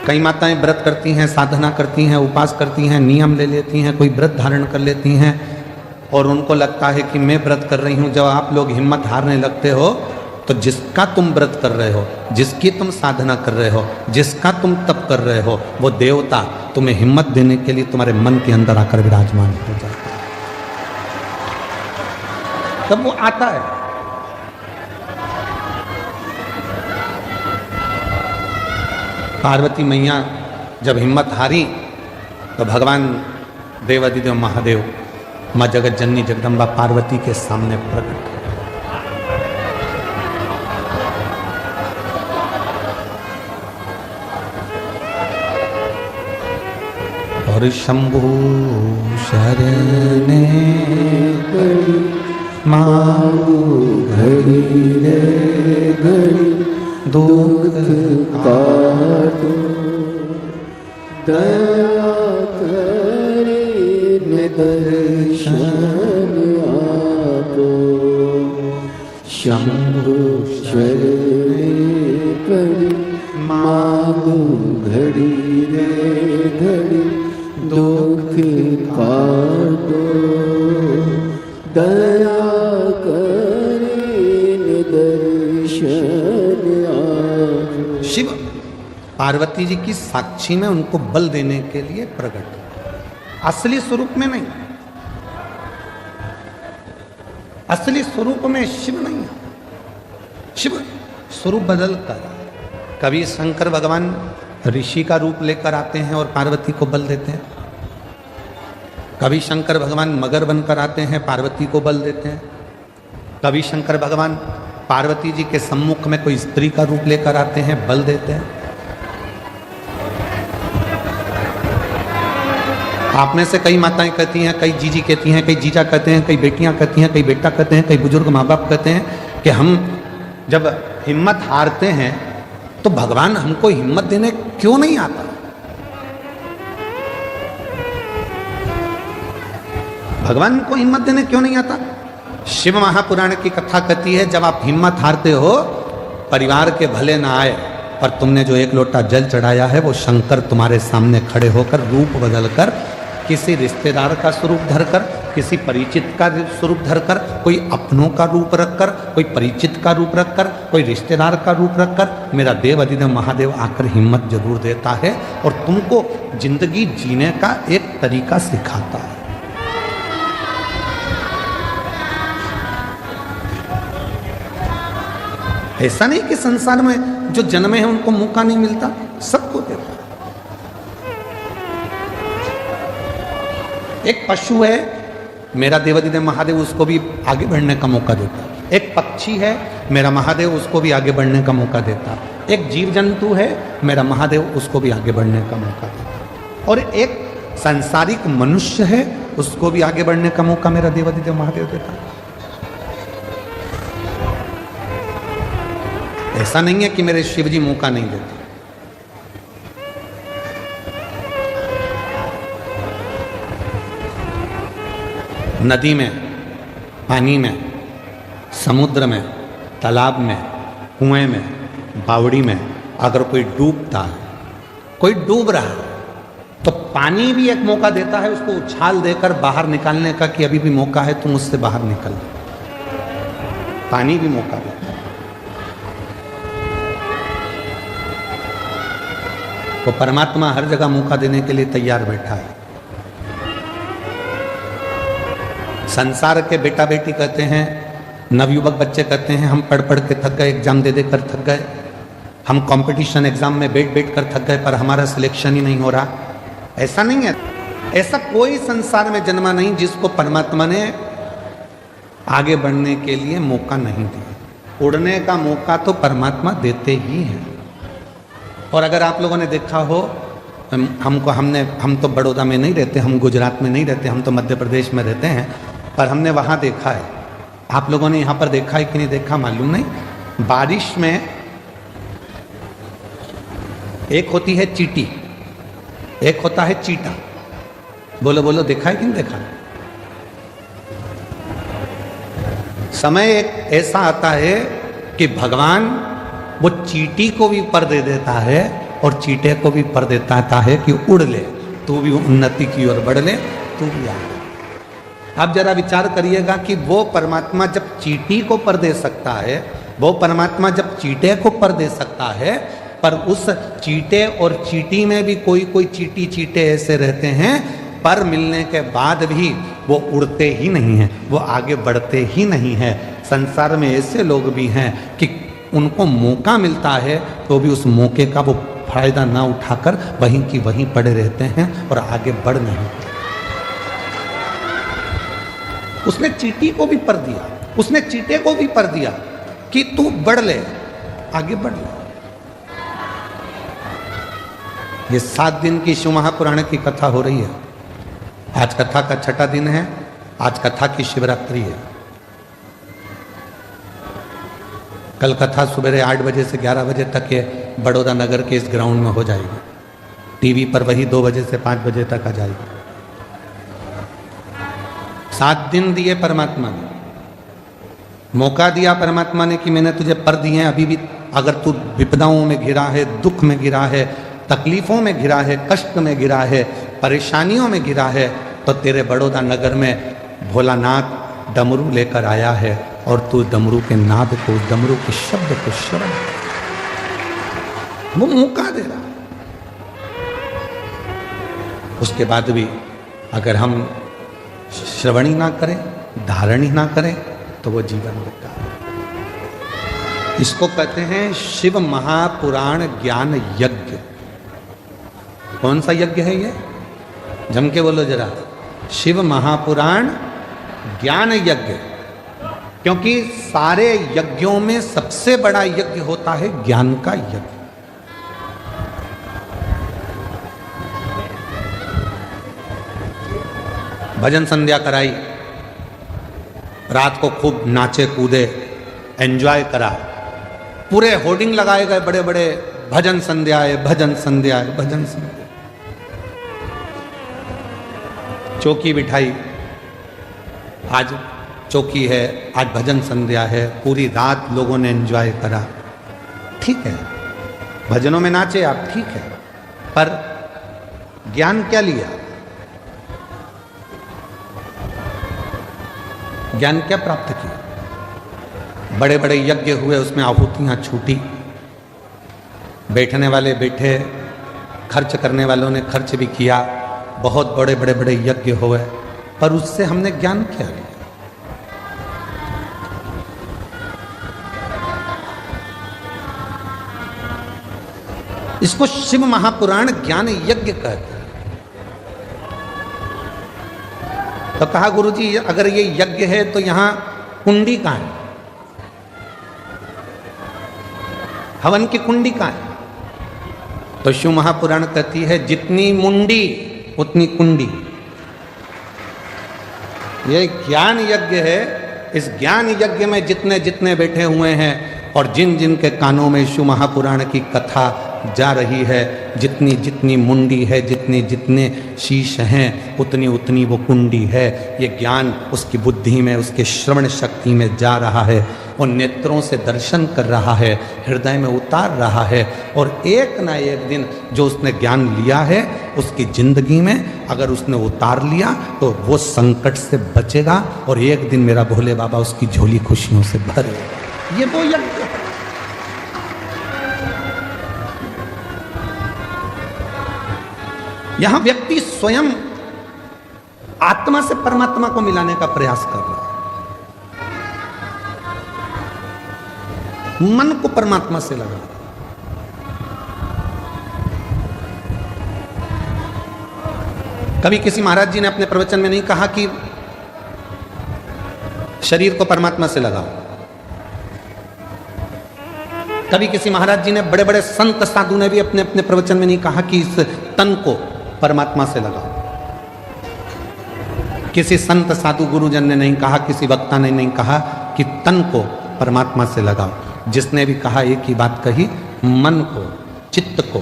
कई माताएं व्रत करती हैं, साधना करती हैं, उपास करती हैं, नियम ले लेती हैं, कोई व्रत धारण कर लेती हैं और उनको लगता है कि मैं व्रत कर रही हूं। जब आप लोग हिम्मत हारने लगते हो तो जिसका तुम व्रत कर रहे हो, जिसकी तुम साधना कर रहे हो, जिसका तुम तप कर रहे हो, वो देवता तुम्हें हिम्मत देने के लिए तुम्हारे मन के अंदर आकर विराजमान हो जाता है। तब वो आता है। पार्वती मैया जब हिम्मत हारी तो भगवान देवादिदेव महादेव मां जगतजननी जगदम्बा पार्वती के सामने प्रकट। और शंभु शरणे मांगू घड़ी रे घड़ी दुख काटो, दया करे निदर्शन आपो। शंभु शरणे घड़ी मांगू घड़ी रे घड़ी दुख काटो, दया करे निदर्शन। शिव पार्वती जी की साक्षी में उनको बल देने के लिए प्रकट, असली स्वरूप में नहीं। असली स्वरूप में शिव नहीं है। शिव स्वरूप बदल कर, कभी शंकर भगवान ऋषि का रूप लेकर आते हैं और पार्वती को बल देते हैं, कभी शंकर भगवान मगर बनकर आते हैं, पार्वती को बल देते हैं, कभी शंकर भगवान पार्वती जी के सम्मुख में कोई स्त्री का रूप लेकर आते हैं, बल देते हैं। आप में से कई माताएं कहती हैं, कई जीजी कहती हैं, कई जीजा कहते हैं, कई बेटियां कहती हैं, कई बेटा कहते हैं, कई बुजुर्ग माँ बाप कहते हैं कि हम जब हिम्मत हारते हैं तो भगवान हमको हिम्मत देने क्यों नहीं आता। भगवान को हिम्मत देने क्यों नहीं आता। शिव महापुराण की कथा कहती है, जब आप हिम्मत हारते हो, परिवार के भले ना आए, पर तुमने जो एक लोटा जल चढ़ाया है वो शंकर तुम्हारे सामने खड़े होकर रूप बदलकर, किसी रिश्तेदार का स्वरूप धरकर, किसी परिचित का स्वरूप धरकर, कोई अपनों का रूप रखकर, कोई परिचित का रूप रखकर, कोई रिश्तेदार का रूप रखकर, मेरा देव अधिदेव महादेव आकर हिम्मत जरूर देता है और तुमको जिंदगी जीने का एक तरीका सिखाता है। ऐसा नहीं कि संसार में जो जन्मे हैं उनको मौका नहीं मिलता, सबको देता है। एक पशु है, मेरा देवाधिदेव महादेव उसको भी आगे बढ़ने का मौका देता है। एक पक्षी है, मेरा महादेव उसको भी आगे बढ़ने का मौका देता है। एक जीव जंतु है, मेरा महादेव उसको भी आगे बढ़ने का मौका देता है। और एक सांसारिक मनुष्य है, उसको भी आगे बढ़ने का मौका मेरा देवाधिदेव महादेव देता है। ऐसा नहीं है कि मेरे शिव जी मौका नहीं देते। नदी में, पानी में, समुद्र में, तालाब में, कुएं में, बावड़ी में अगर कोई डूबता है, कोई डूब रहा है, तो पानी भी एक मौका देता है उसको उछाल देकर बाहर निकालने का कि अभी भी मौका है, तुम उससे बाहर निकल। पानी भी मौका देता है। तो परमात्मा हर जगह मौका देने के लिए तैयार बैठा है। संसार के बेटा बेटी कहते हैं, नवयुवक बच्चे कहते हैं, हम पढ़ पढ़ के थक गए, एग्जाम दे दे कर थक गए, हम कंपटीशन एग्जाम में बैठ बैठ कर थक गए, पर हमारा सिलेक्शन ही नहीं हो रहा। ऐसा नहीं है। ऐसा कोई संसार में जन्मा नहीं जिसको परमात्मा ने आगे बढ़ने के लिए मौका नहीं दिया। उड़ने का मौका तो परमात्मा देते ही हैं। और अगर आप लोगों ने देखा हो, हम तो बड़ौदा में नहीं रहते, हम गुजरात में नहीं रहते, हम तो मध्य प्रदेश में रहते हैं, पर हमने वहाँ देखा है। आप लोगों ने यहाँ पर देखा है कि नहीं देखा मालूम नहीं। बारिश में एक होती है चींटी, एक होता है चीटा। बोलो बोलो, देखा है कि नहीं देखा। समय एक ऐसा आता है कि भगवान वो चींटी को भी पर दे देता है और चीटे को भी पर देता है कि उड़ ले, तू भी उन्नति की ओर बढ़ ले, तू भी आ। आप जरा विचार करिएगा कि वो परमात्मा जब चींटी को पर दे सकता है, वो परमात्मा जब चीटे को पर दे सकता है, पर उस चीटे और चींटी में भी कोई कोई चींटी चीटे ऐसे रहते हैं, पर मिलने के बाद भी वो उड़ते ही नहीं हैं, वो आगे बढ़ते ही नहीं हैं। संसार में ऐसे लोग भी हैं कि उनको मौका मिलता है तो भी उस मौके का वो फायदा ना उठाकर वहीं की वहीं पड़े रहते हैं और आगे बढ़ नहीं। उसने चींटी को भी पर दिया, उसने चीटे को भी पर दिया कि तू बढ़ ले, आगे बढ़ ले। ये 7 दिन की शिव महापुराण की कथा हो रही है। आज कथा का 6ठा दिन है। आज कथा की शिवरात्रि है। कल कथा सुबह 8 बजे से 11 बजे तक ये बड़ौदा नगर के इस ग्राउंड में हो जाएगी। टीवी पर वही 2 बजे से 5 बजे तक आ जाएगी। 7 दिन दिए परमात्मा ने, मौका दिया परमात्मा ने कि मैंने तुझे पर दिए हैं। अभी भी अगर तू विपदाओं में घिरा है, दुख में घिरा है, तकलीफों में घिरा है, कष्ट में घिरा है, परेशानियों में घिरा है, तो तेरे बड़ौदा नगर में भोलानाथ डमरू लेकर आया है और तू डमरू के नाद को, डमरू के शब्द को श्रवण, वो मौका दे रहा। उसके बाद भी अगर हम श्रवण ही ना करें, धारण ही ना करें, तो वो जीवन बेकार। इसको कहते हैं शिव महापुराण ज्ञान यज्ञ। कौन सा यज्ञ है ये? जम के बोलो जरा। शिव महापुराण ज्ञान यज्ञ। क्योंकि सारे यज्ञों में सबसे बड़ा यज्ञ होता है ज्ञान का यज्ञ। भजन संध्या कराई, रात को खूब नाचे कूदे, एंजॉय करा, पूरे होर्डिंग लगाए गए बड़े बड़े, भजन संध्या है, भजन संध्या है, भजन संध्या। चौकी बिठाई, आज चौकी है, आज भजन संध्या है, पूरी रात लोगों ने एंजॉय करा। ठीक है, भजनों में नाचे आप, ठीक है, पर ज्ञान क्या लिया? ज्ञान क्या प्राप्त किया? बड़े बड़े यज्ञ हुए, उसमें आहुतियां छूटी, बैठने वाले बैठे, खर्च करने वालों ने खर्च भी किया, बहुत बड़े बड़े बड़े यज्ञ हुए, पर उससे हमने ज्ञान क्या लिया? इसको शिव महापुराण ज्ञान यज्ञ कहते हैं। तो कहा गुरुजी अगर ये यज्ञ है तो यहां कुंडी कहां है? हवन की कुंडी कहां है? तो शिव महापुराण कहती है जितनी मुंडी उतनी कुंडी। ये ज्ञान यज्ञ है। इस ज्ञान यज्ञ में जितने जितने बैठे हुए हैं और जिन जिन के कानों में शिव महापुराण की कथा जा रही है, जितनी जितनी मुंडी है, जितने जितने शीश हैं, उतनी उतनी वो कुंडी है। ये ज्ञान उसकी बुद्धि में, उसके श्रवण शक्ति में जा रहा है और नेत्रों से दर्शन कर रहा है, हृदय में उतार रहा है। और एक ना एक दिन जो उसने ज्ञान लिया है उसकी जिंदगी में अगर उसने उतार लिया तो वो संकट से बचेगा और एक दिन मेरा भोले बाबा उसकी झोली खुशियों से भरेगा। ये वो यज्ञ है। यहां व्यक्ति स्वयं आत्मा से परमात्मा को मिलाने का प्रयास कर रहा है, मन को परमात्मा से लगा रहा है। कभी किसी महाराज जी ने अपने प्रवचन में नहीं कहा कि शरीर को परमात्मा से लगाओ। कभी किसी महाराज जी ने, बड़े बड़े संत साधु ने भी अपने अपने प्रवचन में नहीं कहा कि इस तन को परमात्मा से लगाओ। किसी संत साधु गुरुजन ने नहीं कहा, किसी वक्ता ने नहीं कहा कि तन को परमात्मा से लगाओ। जिसने भी कहा एक ही बात कही, मन को, चित्त को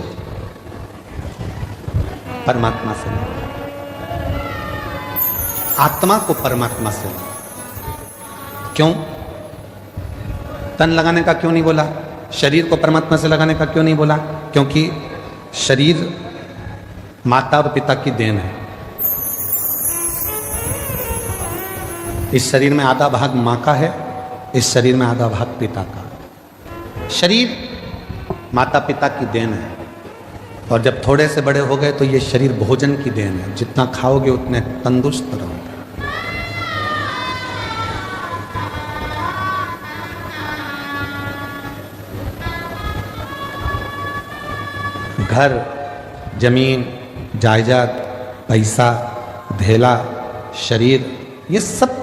परमात्मा से लगाओ, आत्मा को परमात्मा से लगाओ। क्यों? तन लगाने का क्यों नहीं बोला? शरीर को परमात्मा से लगाने का क्यों नहीं बोला? क्योंकि शरीर माता और पिता की देन है। इस शरीर में आधा भाग मां का है, इस शरीर में आधा भाग पिता का। शरीर माता पिता की देन है और जब थोड़े से बड़े हो गए तो ये शरीर भोजन की देन है। जितना खाओगे उतने तंदुरुस्त रहोगे। घर, जमीन, जायदाद, पैसा, धेला, शरीर, ये सब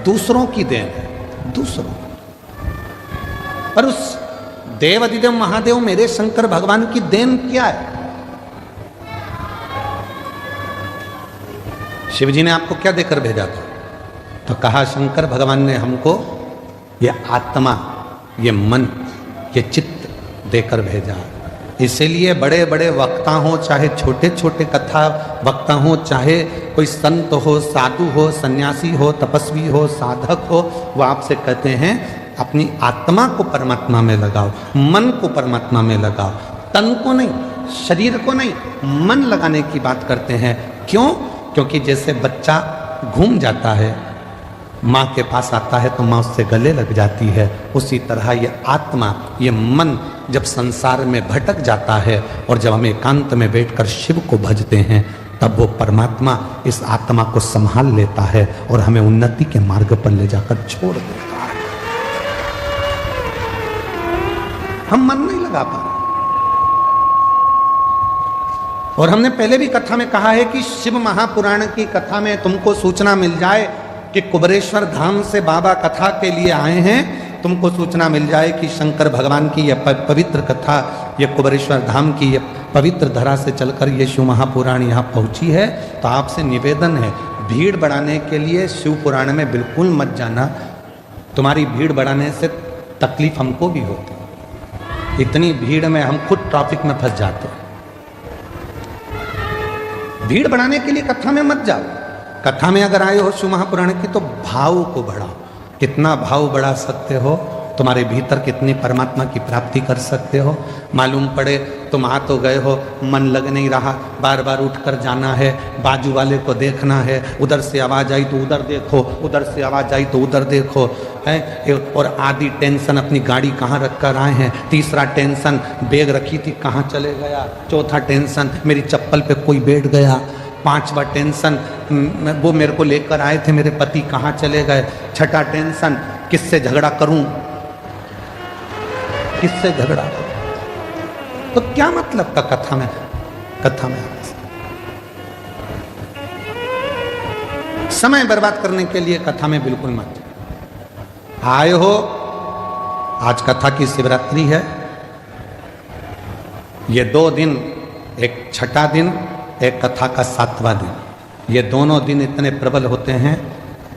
दूसरों की देन है, दूसरों। पर उस देवाधिदेव महादेव मेरे शंकर भगवान की देन क्या है? शिव जी ने आपको क्या देकर भेजा था? तो कहा शंकर भगवान ने हमको ये आत्मा, ये मन, ये चित्त देकर भेजा। इसीलिए बड़े बड़े वक्ता हो, चाहे छोटे छोटे कथा वक्ता हो, चाहे कोई संत हो, साधु हो, सन्यासी हो, तपस्वी हो, साधक हो, वो आपसे कहते हैं अपनी आत्मा को परमात्मा में लगाओ, मन को परमात्मा में लगाओ, तन को नहीं, शरीर को नहीं, मन लगाने की बात करते हैं। क्यों? क्योंकि जैसे बच्चा घूम जाता है, माँ के पास आता है तो माँ उससे गले लग जाती है, उसी तरह ये आत्मा, ये मन जब संसार में भटक जाता है और जब हम एकांत में बैठकर शिव को भजते हैं तब वो परमात्मा इस आत्मा को संभाल लेता है और हमें उन्नति के मार्ग पर ले जाकर छोड़ देता है। हम मन नहीं लगा पा रहे। और हमने पहले भी कथा में कहा है कि शिव महापुराण की कथा में तुमको सूचना मिल जाए कि कुबेरेश्वर धाम से बाबा कथा के लिए आए हैं, तुमको सूचना मिल जाए कि शंकर भगवान की यह पवित्र कथा, यह कुबेरेश्वर धाम की यह पवित्र धरा से चलकर ये शिव महापुराण यहाँ पहुँची है, तो आपसे निवेदन है भीड़ बढ़ाने के लिए शिव पुराण में बिल्कुल मत जाना। तुम्हारी भीड़ बढ़ाने से तकलीफ हमको भी होती है, इतनी भीड़ में हम खुद ट्रैफिक में फंस जाते हैं। भीड़ बढ़ाने के लिए कथा में मत जाओ। कथा में अगर आए हो शिव महापुराण की तो भाव को बढ़ाओ। कितना भाव बढ़ा सकते हो, तुम्हारे भीतर कितनी परमात्मा की प्राप्ति कर सकते हो। मालूम पड़े तुम आ तो गए हो, मन लग नहीं रहा, बार बार उठकर जाना है, बाजू वाले को देखना है, उधर से आवाज़ आई तो उधर देखो, उधर से आवाज़ आई तो उधर देखो, है। और आधी टेंशन अपनी गाड़ी कहाँ रख कर आए हैं, तीसरा टेंशन बैग रखी थी कहाँ चले गया, चौथा टेंशन मेरी चप्पल पे कोई बैठ गया, पांचवा टेंशन वो मेरे को लेकर आए थे मेरे पति कहाँ चले गए, छठा टेंशन किससे झगड़ा करूं, किससे झगड़ा करूं। तो क्या मतलब का कथा में आने से? समय बर्बाद करने के लिए कथा में बिल्कुल मत आए हो। आज कथा की शिवरात्रि है, ये 2 दिन, एक छठा दिन, एक कथा का 7वां दिन, ये दोनों दिन इतने प्रबल होते हैं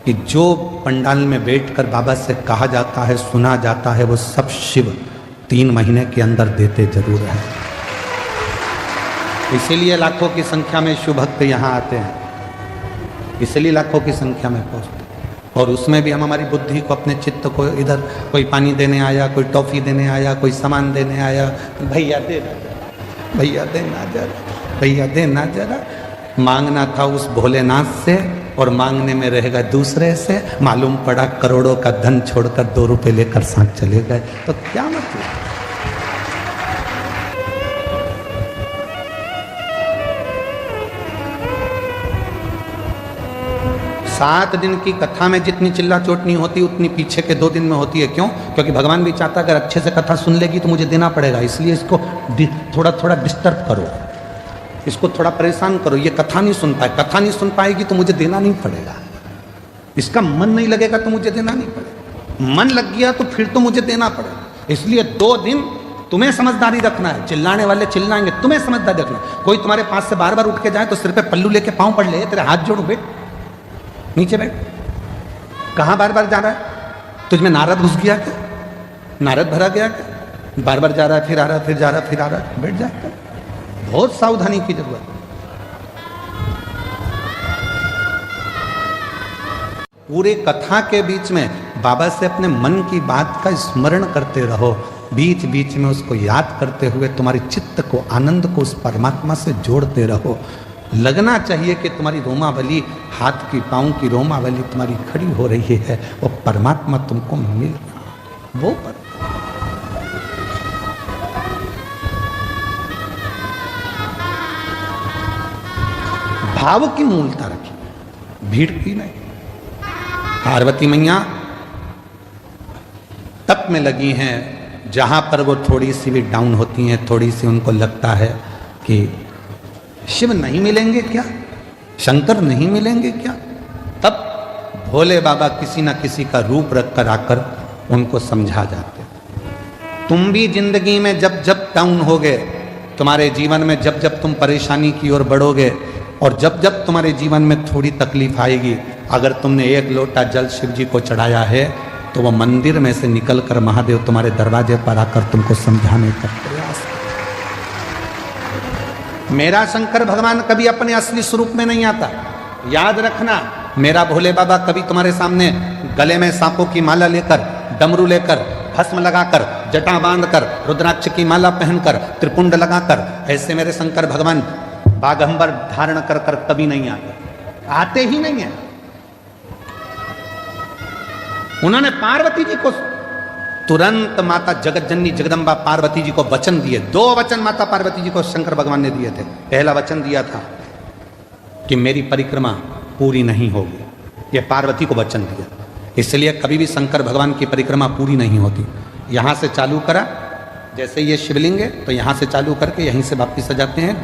कि जो पंडाल में बैठकर बाबा से कहा जाता है, सुना जाता है, वो सब शिव 3 महीने के अंदर देते जरूर हैं। इसीलिए लाखों की संख्या में शिव भक्त यहाँ आते हैं, इसलिए लाखों की संख्या में पहुँचते। और उसमें भी हम हमारी बुद्धि को, अपने चित्त को, इधर कोई पानी देने आया, कोई टॉफी देने आया, कोई सामान देने आया, भैया दे ना जरा, भैया दे ना जरा, भैया दे ना जरा। मांगना था उस भोलेनाथ से और मांगने में रहेगा दूसरे से। मालूम पड़ा करोड़ों का धन छोड़कर 2 रुपए लेकर साथ चले गए, तो क्या मतलब? सात दिन की कथा में जितनी चिल्ला चोट नहीं होती उतनी पीछे के 2 दिन में होती है। क्यों? क्योंकि भगवान भी चाहता है अगर अच्छे से कथा सुन लेगी तो मुझे देना पड़ेगा, इसलिए इसको थोड़ा थोड़ा डिस्टर्ब करो, इसको थोड़ा परेशान करो। ये कथा नहीं सुन पाए, कथा नहीं सुन पाएगी तो मुझे देना नहीं पड़ेगा। इसका मन नहीं लगेगा तो मुझे देना नहीं पड़ेगा, मन लग गया तो फिर तो मुझे देना पड़ेगा। इसलिए 2 दिन तुम्हें समझदारी रखना है। चिल्लाने वाले चिल्लाएंगे, तुम्हें समझदारी रखना। कोई तुम्हारे पास से बार बार उठ के जाए तो सिर पे पल्लू लेके पाँव पड़ ले, तेरे हाथ जोड़ो, बैठ नीचे बैठ। कहाँ बार बार जा रहा है? तुझमें नारद घुस गया क्या? नारद भरा गया क्या? बार बार जा रहा है, फिर आ रहा है, फिर जा रहा है, फिर आ रहा है, बैठ जा। बहुत सावधानी की जरूरत है। पूरे कथा के बीच में बाबा से अपने मन की बात का स्मरण करते रहो, बीच बीच में उसको याद करते हुए तुम्हारे चित्त को, आनंद को उस परमात्मा से जोड़ते रहो। लगना चाहिए कि तुम्हारी रोमावली, हाथ की पाँव की रोमावली तुम्हारी खड़ी हो रही है, वो परमात्मा तुमको मिल रहा, वो भाव की मूलता रखी, भीड़ की नहीं। पार्वती मैया तप में लगी हैं, जहां पर वो थोड़ी सी भी डाउन होती हैं, थोड़ी सी उनको लगता है कि शिव नहीं मिलेंगे क्या, शंकर नहीं मिलेंगे क्या, तब भोले बाबा किसी ना किसी का रूप रख कर आकर उनको समझा जाते। तुम भी जिंदगी में जब जब डाउन होगे, तुम्हारे जीवन में जब जब तुम परेशानी की ओर बढ़ोगे और जब जब तुम्हारे जीवन में थोड़ी तकलीफ आएगी, अगर तुमने 1 लोटा जल शिव जी को चढ़ाया है तो वह मंदिर में से निकलकर महादेव तुम्हारे दरवाजे पर आकर तुमको समझाने का प्रयास करें। मेरा शंकर भगवान कभी अपने असली स्वरूप में नहीं आता, याद रखना। मेरा भोले बाबा कभी तुम्हारे सामने गले में सांपों की माला लेकर, डमरू लेकर, भस्म लगाकर, जटा बांधकर, रुद्राक्ष की माला पहनकर, त्रिपुंड लगाकर, ऐसे मेरे शंकर भगवान बागंबर धारण कर कर कभी नहीं आते ही नहीं है। उन्होंने पार्वती जी को तुरंत माता जगतजननी जगदम्बा पार्वती जी को वचन दिए। 2 वचन माता पार्वती जी को शंकर भगवान ने दिए थे। पहला वचन दिया था कि मेरी परिक्रमा पूरी नहीं होगी, यह पार्वती को वचन दिया। इसलिए कभी भी शंकर भगवान की परिक्रमा पूरी नहीं होती। यहां से चालू करा, जैसे ये शिवलिंग है तो यहाँ से चालू करके यहीं से वापिस आ जाते हैं,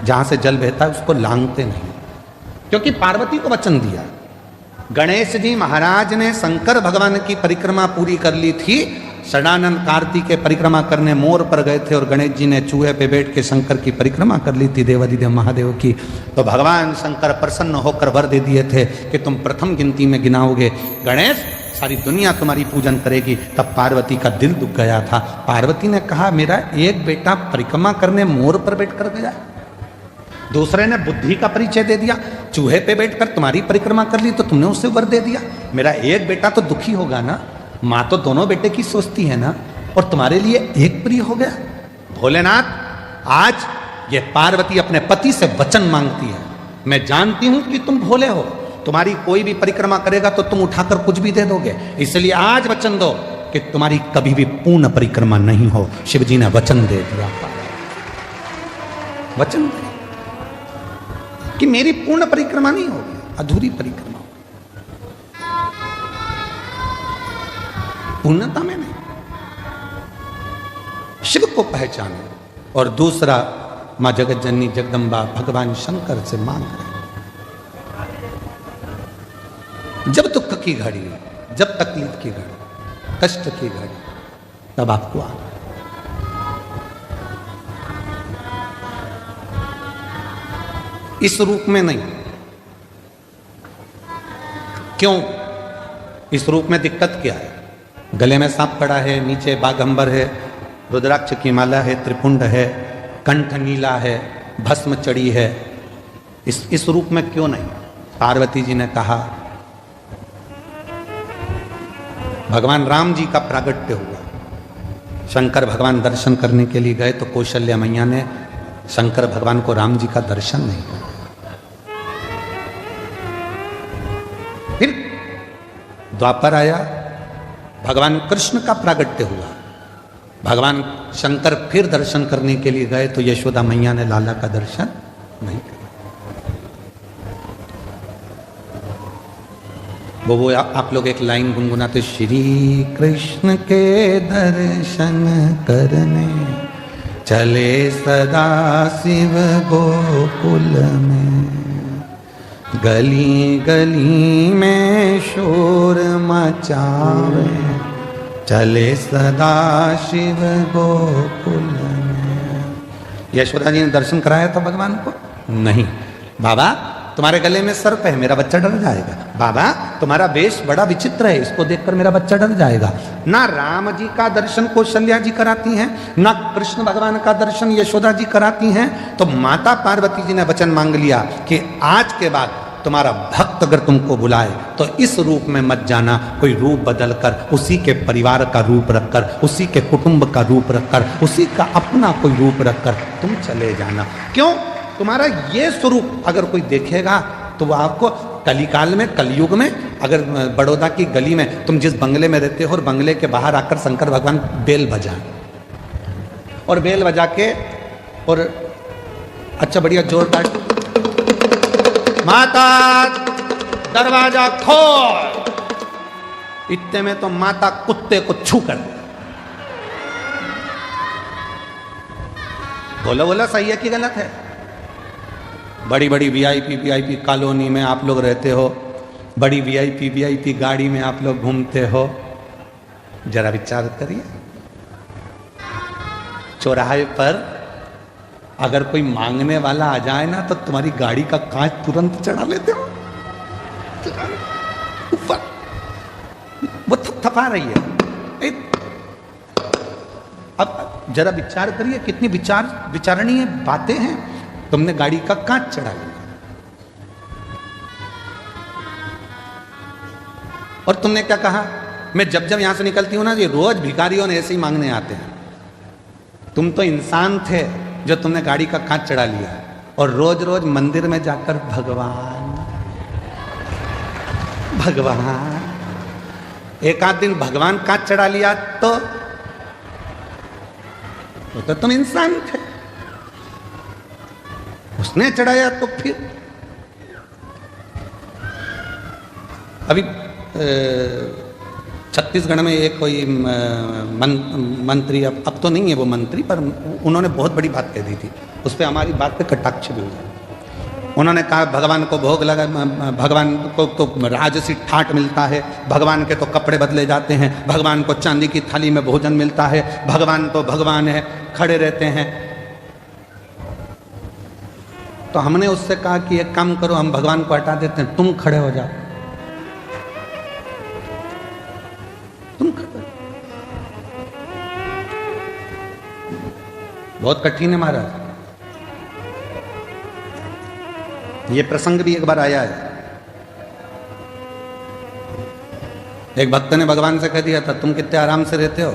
जहाँ से जल बहता है उसको लांघते नहीं, क्योंकि पार्वती को वचन दिया। गणेश जी महाराज ने शंकर भगवान की परिक्रमा पूरी कर ली थी। षडानंद कार्तिक के परिक्रमा करने मोर पर गए थे और गणेश जी ने चूहे पे बैठ के शंकर की परिक्रमा कर ली थी, देवाधिदेव महादेव की। तो भगवान शंकर प्रसन्न होकर वर दे दिए थे कि तुम प्रथम गिनती में गिनाओगे गणेश, सारी दुनिया तुम्हारी पूजन करेगी। तब पार्वती का दिल दुख गया था। पार्वती ने कहा मेरा एक बेटा परिक्रमा करने मोर पर बैठ कर गया, दूसरे ने बुद्धि का परिचय दे दिया, चूहे पे बैठकर तुम्हारी परिक्रमा कर ली तो तुमने उसे वर दे दिया। मेरा एक बेटा तो दुखी होगा ना, माँ तो दोनों बेटे की सोचती है ना, और तुम्हारे लिए एक प्रिय हो गया। भोलेनाथ, आज ये पार्वती अपने पति से वचन मांगती है। मैं जानती हूं कि तुम भोले हो, तुम्हारी कोई भी परिक्रमा करेगा तो तुम उठाकर कुछ भी दे दोगे, इसलिए आज वचन दो कि तुम्हारी कभी भी पूर्ण परिक्रमा नहीं हो। शिव जी ने वचन दे दिया, वचन दे कि मेरी पूर्ण परिक्रमा नहीं होगी, अधूरी परिक्रमा होगी, पूर्णता में नहीं। शिव को पहचानो। और दूसरा, मां जगत जननी जगदम्बा भगवान शंकर से मांग रहे, जब दुख की घड़ी, जब तकलीफ की घड़ी, कष्ट की घड़ी, तब आपको आना। इस रूप में नहीं। क्यों? इस रूप में दिक्कत क्या है? गले में सांप पड़ा है, नीचे बाघंबर है, रुद्राक्ष की माला है, त्रिपुंड है, कंठ नीला है, भस्म चढ़ी है। इस रूप में क्यों नहीं? पार्वती जी ने कहा, भगवान राम जी का प्रागट्य हुआ, शंकर भगवान दर्शन करने के लिए गए तो कौशल्या मैया ने शंकर भगवान को राम जी का दर्शन नहीं किया। फिर द्वापर आया, भगवान कृष्ण का प्रागट्य हुआ, भगवान शंकर फिर दर्शन करने के लिए गए तो यशोदा मैया ने लाला का दर्शन नहीं किया। वो आप लोग एक लाइन गुनगुनाते, श्री कृष्ण के दर्शन करने चले सदा शिव गोकुल में, गली गली में शोर मचावे, चले सदा शिव गोकुल में। यशोदा जी ने दर्शन कराया था भगवान को? नहीं। बाबा तुम्हारे गले में सर्प है, मेरा बच्चा डर जाएगा। बाबा तुम्हारा वेश बड़ा विचित्र है, इसको देखकर मेरा बच्चा डर जाएगा। ना राम जी का दर्शन कौशल्या जी कराती हैं, ना कृष्ण भगवान का दर्शन यशोदा जी कराती हैं। तो माता पार्वती जी ने वचन मांग लिया कि आज के बाद तुम्हारा भक्त अगर तुमको बुलाए तो इस रूप में मत जाना, कोई रूप बदल कर, उसी के परिवार का रूप रखकर, उसी के कुटुंब का रूप रखकर, उसी का अपना कोई रूप रखकर तुम चले जाना। क्यों? तुम्हारा ये स्वरूप अगर कोई देखेगा तो वो आपको कलिकाल में, कलयुग में, अगर बड़ौदा की गली में तुम जिस बंगले में रहते हो और बंगले के बाहर आकर शंकर भगवान बेल बजाएं और बेल बजा के और अच्छा बढ़िया जोरदार, माता दरवाजा खोल, इतने में तो माता कुत्ते को छू कर दे। बोलो बोलो, सही है कि गलत है? बड़ी बड़ी वीआईपी कॉलोनी में आप लोग रहते हो, बड़ी वीआईपी गाड़ी में आप लोग घूमते हो, जरा विचार करिए, चौराहे पर अगर कोई मांगने वाला आ जाए ना तो तुम्हारी गाड़ी का कांच तुरंत चढ़ा लेते हो ऊपर, वो थपथपा रही है। अब जरा विचार करिए, कितनी विचारणीय बातें हैं। तुमने गाड़ी का कांच चढ़ा लिया और तुमने क्या कहा, मैं जब जब यहां से निकलती हूं ना, ये रोज भिखारियों ने ऐसे ही मांगने आते हैं। तुम तो इंसान थे जो तुमने गाड़ी का कांच चढ़ा लिया और रोज रोज मंदिर में जाकर भगवान भगवान, एक आध दिन भगवान कांच चढ़ा लिया तो तुम इंसान थे, उसने चढ़ाया तो फिर। अभी छत्तीसगढ़ में एक कोई मंत्री, अब तो नहीं है वो मंत्री, पर उन्होंने बहुत बड़ी बात कह दी थी, उस पर हमारी बात पे कटाक्ष भी हुआ। उन्होंने कहा भगवान को भोग लगा, भगवान को तो राजसी ठाट मिलता है, भगवान के तो कपड़े बदले जाते हैं, भगवान को चांदी की थाली में भोजन मिलता है, भगवान तो भगवान है, खड़े रहते हैं। तो हमने उससे कहा कि एक काम करो, हम भगवान को हटा देते हैं, तुम खड़े हो जाओ, तुम खड़े। बहुत कठिन है महाराज। ये प्रसंग भी एक बार आया है। एक भक्त ने भगवान से कह दिया था, तुम कितने आराम से रहते हो,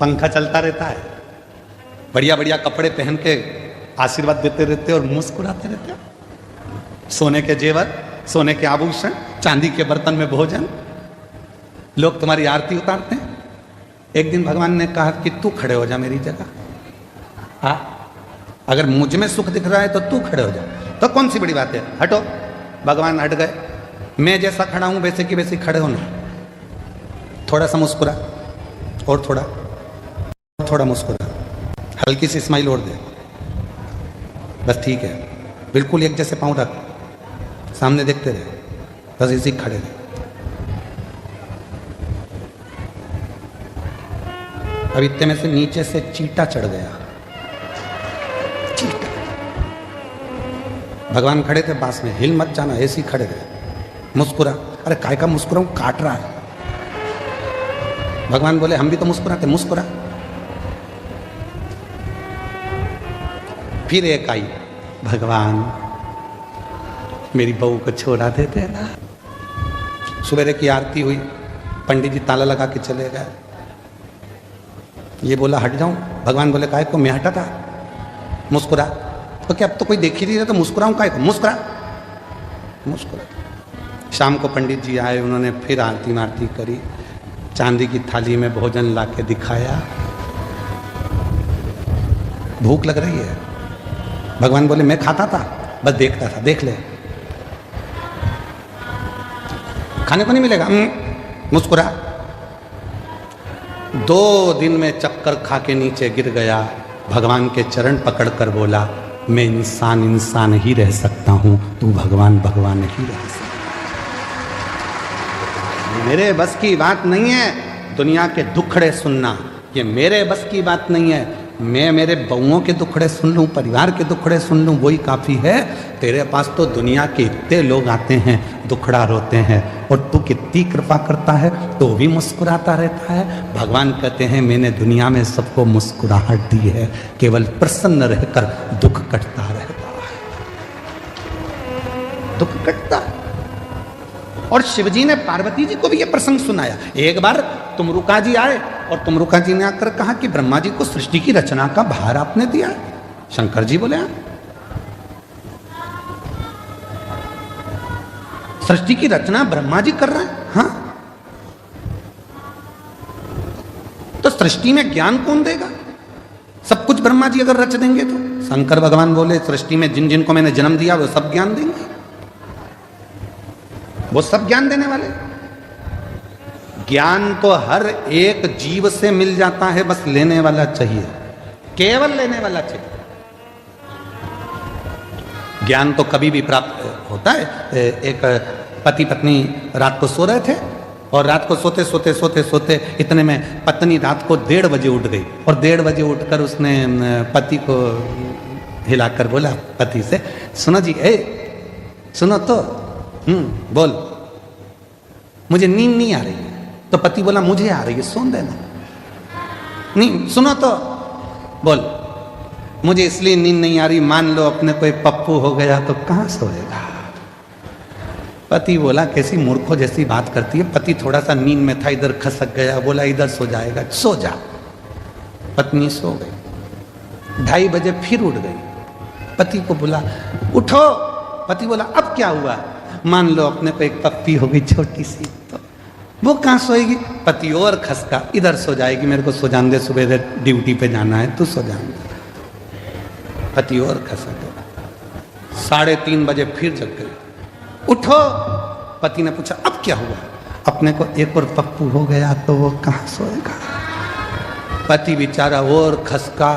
पंखा चलता रहता है, बढ़िया बढ़िया कपड़े पहन के आशीर्वाद देते रहते हो और मुस्कुराते रहते हो, सोने के जेवर, सोने के आभूषण, चांदी के बर्तन में भोजन, लोग तुम्हारी आरती उतारते हैं। एक दिन भगवान ने कहा कि तू खड़े हो जा मेरी जगह, अगर मुझ में सुख दिख रहा है तो तू खड़े हो जा, तो कौन सी बड़ी बात है, हटो। भगवान हट गए। मैं जैसा खड़ा हूं वैसे की वैसे खड़े होना, थोड़ा सा मुस्कुरा, और थोड़ा मुस्कुरा, हल्की सी स्माइल और दे, बस ठीक है, बिल्कुल एक जैसे पांव रख, सामने देखते रहे, बस इसी खड़े रहे। अब इतने में से नीचे से चींटा चढ़ गया, चींटा। भगवान खड़े थे पास में, हिल मत जाना, ऐसे ही खड़े रहे, मुस्कुरा। अरे काय का मुस्कुराऊं, काट रहा है। भगवान बोले हम भी तो मुस्कुराते, मुस्कुरा। फिर एक आई, भगवान मेरी बहू को छोड़ा देते ना। सुबह की आरती हुई, पंडित जी ताला लगा के चले गए। ये बोला हट जाऊं, भगवान बोले काय को, मैं हटा था, मुस्कुरा। तो क्या अब तो कोई देख ही नहीं रहा, तो मुस्कुराऊं काय को, मुस्कुरा, मुस्कुरा। शाम को पंडित जी आए, उन्होंने फिर आरती मारती करी, चांदी की थाली में भोजन ला के दिखाया। भूख लग रही है, भगवान बोले मैं खाता था, बस देखता था, देख ले, खाने को नहीं मिलेगा, मुस्कुरा। 2 दिन में चक्कर खा के नीचे गिर गया, भगवान के चरण पकड़कर बोला मैं इंसान इंसान ही रह सकता हूं, तू भगवान भगवान ही रह सकता। मेरे बस की बात नहीं है दुनिया के दुखड़े सुनना, ये मेरे बस की बात नहीं है। मैं मेरे बहुओं के दुखड़े सुन लूं, परिवार के दुखड़े सुन लूं, वही काफ़ी है। तेरे पास तो दुनिया के इतने लोग आते हैं, दुखड़ा रोते हैं, और तू कितनी कृपा करता है तो भी मुस्कुराता रहता है। भगवान कहते हैं मैंने दुनिया में सबको मुस्कुराहट दी है, केवल प्रसन्न रहकर दुख कटता रहता है, दुख कटता है। और शिवजी ने पार्वती जी को भी यह प्रसंग सुनाया। एक बार तुमरुका जी आए और तुमरुका जी ने आकर कहा कि ब्रह्मा जी को सृष्टि की रचना का भार आपने दिया। शंकर जी बोले सृष्टि की रचना ब्रह्मा जी कर रहे हैं। हाँ, तो सृष्टि में ज्ञान कौन देगा? सब कुछ ब्रह्मा जी अगर रच देंगे तो। शंकर भगवान बोले सृष्टि में जिन जिन को मैंने जन्म दिया वो सब ज्ञान देंगे, वो सब ज्ञान देने वाले। ज्ञान तो हर एक जीव से मिल जाता है, बस लेने वाला चाहिए, केवल लेने वाला चाहिए। ज्ञान तो कभी भी प्राप्त होता है। एक पति पत्नी रात को सो रहे थे और रात को सोते सोते सोते सोते इतने में पत्नी रात को 1:30 बजे उठ गई और 1:30 बजे उठकर उसने पति को हिलाकर बोला पति से, सुनो जी, सुनो तो, बोल, मुझे नींद नहीं आ रही है। तो पति बोला मुझे आ रही है, सोन देना। नहीं, सुनो तो, बोल, मुझे इसलिए नींद नहीं आ रही, मान लो अपने कोई पप्पू हो गया तो कहां सोएगा। पति बोला कैसी मूर्खों जैसी बात करती है। पति थोड़ा सा नींद में था, इधर खसक गया, बोला इधर सो जाएगा, सो जा। पत्नी सो गई। 2:30 बजे फिर उठ गई। पति को बोला उठो। पति बोला अब क्या हुआ? मान लो अपने को एक पप्पी हो गई छोटी सी, तो वो कहां सोएगी? पति और खसका, इधर सो जाएगी, मेरे को सो जान दे, सुबह ड्यूटी पे जाना है, तू सो जान दे। पति और खसक गया। 3:30 बजे फिर जग गई। उठो। पति ने पूछा अब क्या हुआ? अपने को एक और पप्पू हो गया तो वो कहाँ सोएगा। पति बेचारा और खसका।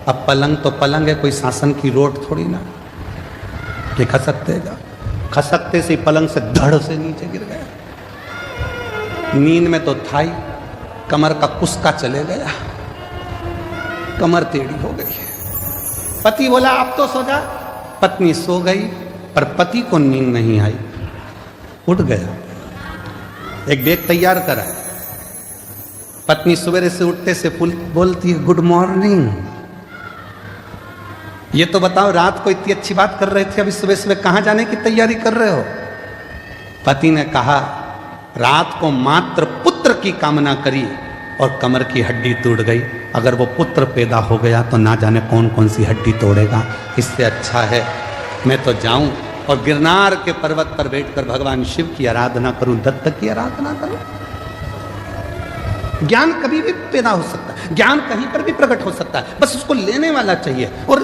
अब पलंग तो पलंग है, कोई शासन की रोड थोड़ी ना कि खसकतेगा। खसकते से पलंग से धड़ से नीचे गिर गया। नींद में तो था ही, कमर का कुस्का चले गया, कमर टेढ़ी हो गई। पति बोला अब तो सो जा। पत्नी सो गई, पर पति को नींद नहीं आई। उठ गया, एक बैग तैयार करा। पत्नी सवेरे से उठते से बोलती है गुड मॉर्निंग। ये तो बताओ रात को इतनी अच्छी बात कर रहे थे, अभी सुबह सुबह कहां जाने की तैयारी कर रहे हो। पति ने कहा रात को मात्र पुत्र की कामना करी और कमर की हड्डी टूट गई। अगर वो पुत्र पैदा हो गया तो ना जाने कौन कौन सी हड्डी तोड़ेगा। इससे अच्छा है मैं तो जाऊं और गिरनार के पर्वत पर बैठकर भगवान शिव की आराधना करूं, दत्त की आराधना करूं। ज्ञान कभी भी पैदा हो सकता है, ज्ञान कहीं पर भी प्रकट हो सकता है, बस उसको लेने वाला चाहिए। और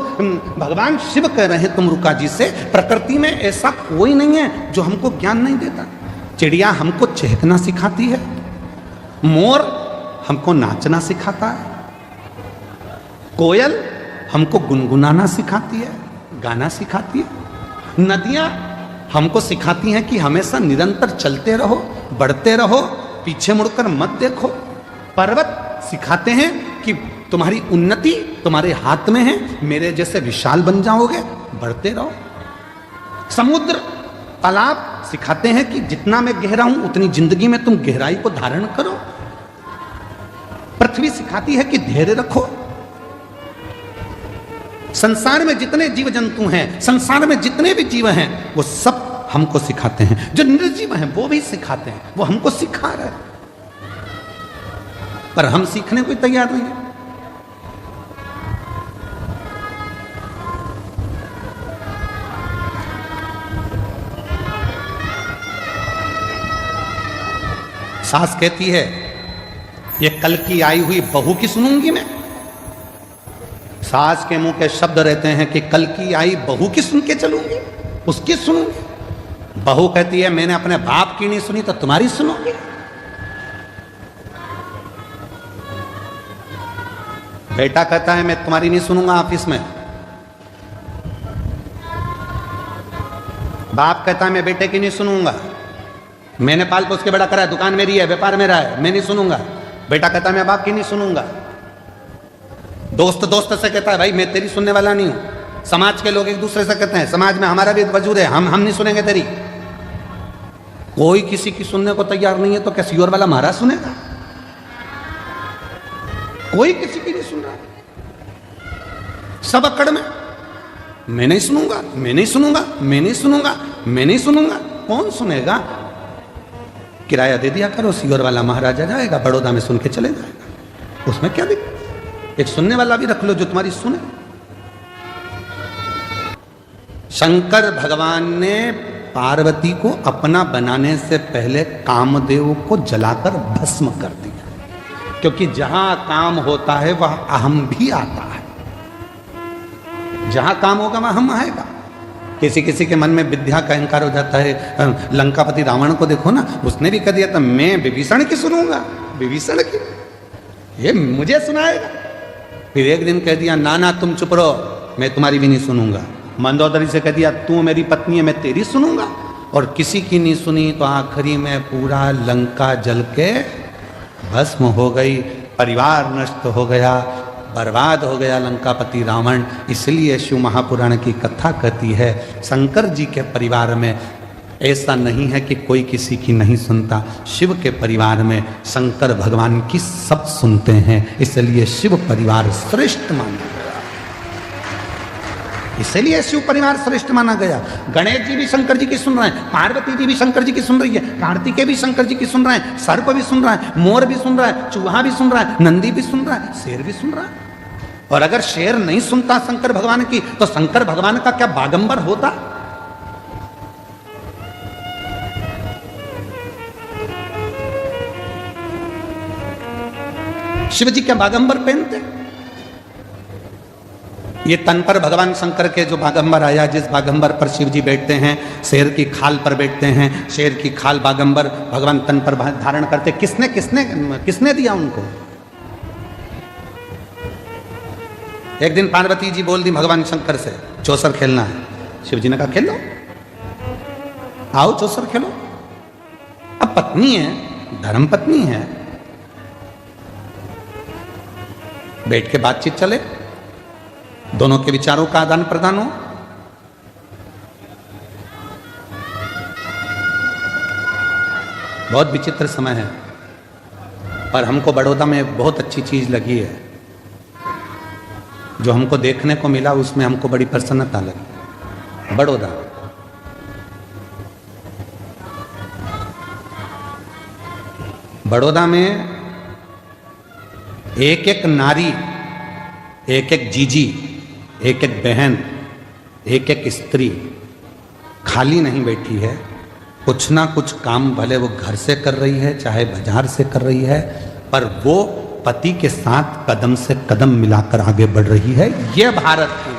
भगवान शिव कह रहे हैं तुमरुका जी से, प्रकृति में ऐसा कोई नहीं है जो हमको ज्ञान नहीं देता। चिड़िया हमको चहकना सिखाती है, मोर हमको नाचना सिखाता है, कोयल हमको गुनगुनाना सिखाती है, गाना सिखाती है, नदियां हमको सिखाती हैं कि हमेशा निरंतर चलते रहो, बढ़ते रहो, पीछे मुड़कर मत देखो। पर्वत सिखाते हैं कि तुम्हारी उन्नति तुम्हारे हाथ में है, मेरे जैसे विशाल बन जाओगे, बढ़ते रहो। समुद्र तालाब सिखाते हैं कि जितना मैं गहरा हूं उतनी जिंदगी में तुम गहराई को धारण करो। पृथ्वी सिखाती है कि धैर्य रखो। संसार में जितने जीव जंतु हैं, संसार में जितने भी जीव हैं, वो सब हमको सिखाते हैं। जो निर्जीव हैं वो भी सिखाते हैं, वो हमको सिखा रहे हैं, पर हम सीखने को तैयार नहीं है। सास कहती है ये कल की आई हुई बहू की सुनूंगी मैं। सास के मुंह के शब्द रहते हैं कि कल की आई बहू की सुन के चलूंगी, उसकी सुनूंगी। बहू कहती है मैंने अपने बाप की नहीं सुनी तो तुम्हारी सुनूंगी। बेटा कहता है मैं तुम्हारी नहीं सुनूंगा ऑफिस में। बाप कहता है मैं बेटे की नहीं सुनूंगा, मैंने पाल पोस के बड़ा करा है, दुकान मेरी है, व्यापार मेरा है, मैं नहीं सुनूंगा। बेटा कहता है मैं बाप की नहीं सुनूंगा। दोस्त दोस्त से कहता है भाई मैं तेरी सुनने वाला नहीं हूं। समाज के लोग एक दूसरे से कहते हैं समाज में हमारा भी वजूद है, हम नहीं सुनेंगे तेरी। कोई किसी की सुनने को तैयार नहीं है तो क्या सियोर वाला महाराज सुनेगा? कोई किसी की नहीं सुन रहा, सब अकड़ में मैं नहीं सुनूंगा, मैं नहीं सुनूंगा, मैं नहीं सुनूंगा, मैं नहीं सुनूंगा। कौन सुनेगा? किराया दे दिया करो, सियोर वाला महाराजा जाएगा, बड़ौदा में सुन के चले जाएगा, उसमें क्या दिक्कत? एक सुनने वाला भी रख लो जो तुम्हारी सुने। शंकर भगवान ने पार्वती को अपना बनाने से पहले कामदेव को जलाकर भस्म कर दिया, क्योंकि जहां काम होता है वह अहम भी आता है। जहां काम होगा वहां हम आएगा। किसी किसी के मन में विद्या का अहंकार हो जाता है। लंकापति रावण को देखो ना, उसने भी कह दिया था मैं विभीषण की सुनूंगा, विभीषण की, ये मुझे सुनाएगा। फिर एक दिन कह दिया ना ना तुम चुप रहो, मैं तुम्हारी भी नहीं सुनूंगा। मंदोदरी से कह दिया तू मेरी पत्नी है, मैं तेरी सुनूंगा। और किसी की नहीं सुनी तो आखिरी में पूरा लंका जल के भस्म हो गई, परिवार नष्ट हो गया, बर्बाद हो गया लंकापति रावण। इसलिए शिव महापुराण की कथा कहती है शंकर जी के परिवार में ऐसा नहीं है कि कोई किसी की नहीं सुनता। शिव के परिवार में शंकर भगवान की सब सुनते हैं, इसलिए शिव परिवार श्रेष्ठ माना गया। इसलिए शिव परिवार श्रेष्ठ माना गया। गणेश जी भी शंकर जी की सुन रहे हैं, पार्वती जी भी शंकर जी की सुन रही है, कार्तिकेय भी शंकर जी की सुन रहे हैं, सर्प भी सुन रहा है, मोर भी सुन रहा है, चूहा भी सुन रहा है, नंदी भी सुन रहा है, शेर भी सुन रहा है। और अगर शेर नहीं सुनता शंकर भगवान की तो शंकर भगवान का क्या बागंबर होता? शिव जी क्या बागंबर पहनते? ये तन पर भगवान शंकर के जो बागंबर आया, जिस बागंबर पर शिव जी बैठते हैं, शेर की खाल पर बैठते हैं, शेर की खाल बागंबर भगवान तन पर धारण करते, किसने किसने किसने दिया उनको? एक दिन पार्वती जी बोल दी भगवान शंकर से, चौसर खेलना है। शिव जी ने कहा खेलो, आओ चौसर खेलो। अब पत्नी है, धर्म पत्नी है, बैठ के बातचीत चले, दोनों के विचारों का आदान प्रदान हो। बहुत विचित्र समय है, पर हमको बड़ौदा में बहुत अच्छी चीज लगी है। जो हमको देखने को मिला उसमें हमको बड़ी प्रसन्नता लगी। बड़ौदा बड़ौदा में एक एक नारी, एक एक जीजी, एक एक बहन, एक एक स्त्री खाली नहीं बैठी है। कुछ ना कुछ काम भले वो घर से कर रही है, चाहे बाजार से कर रही है, पर वो पति के साथ कदम से कदम मिलाकर आगे बढ़ रही है। ये भारत की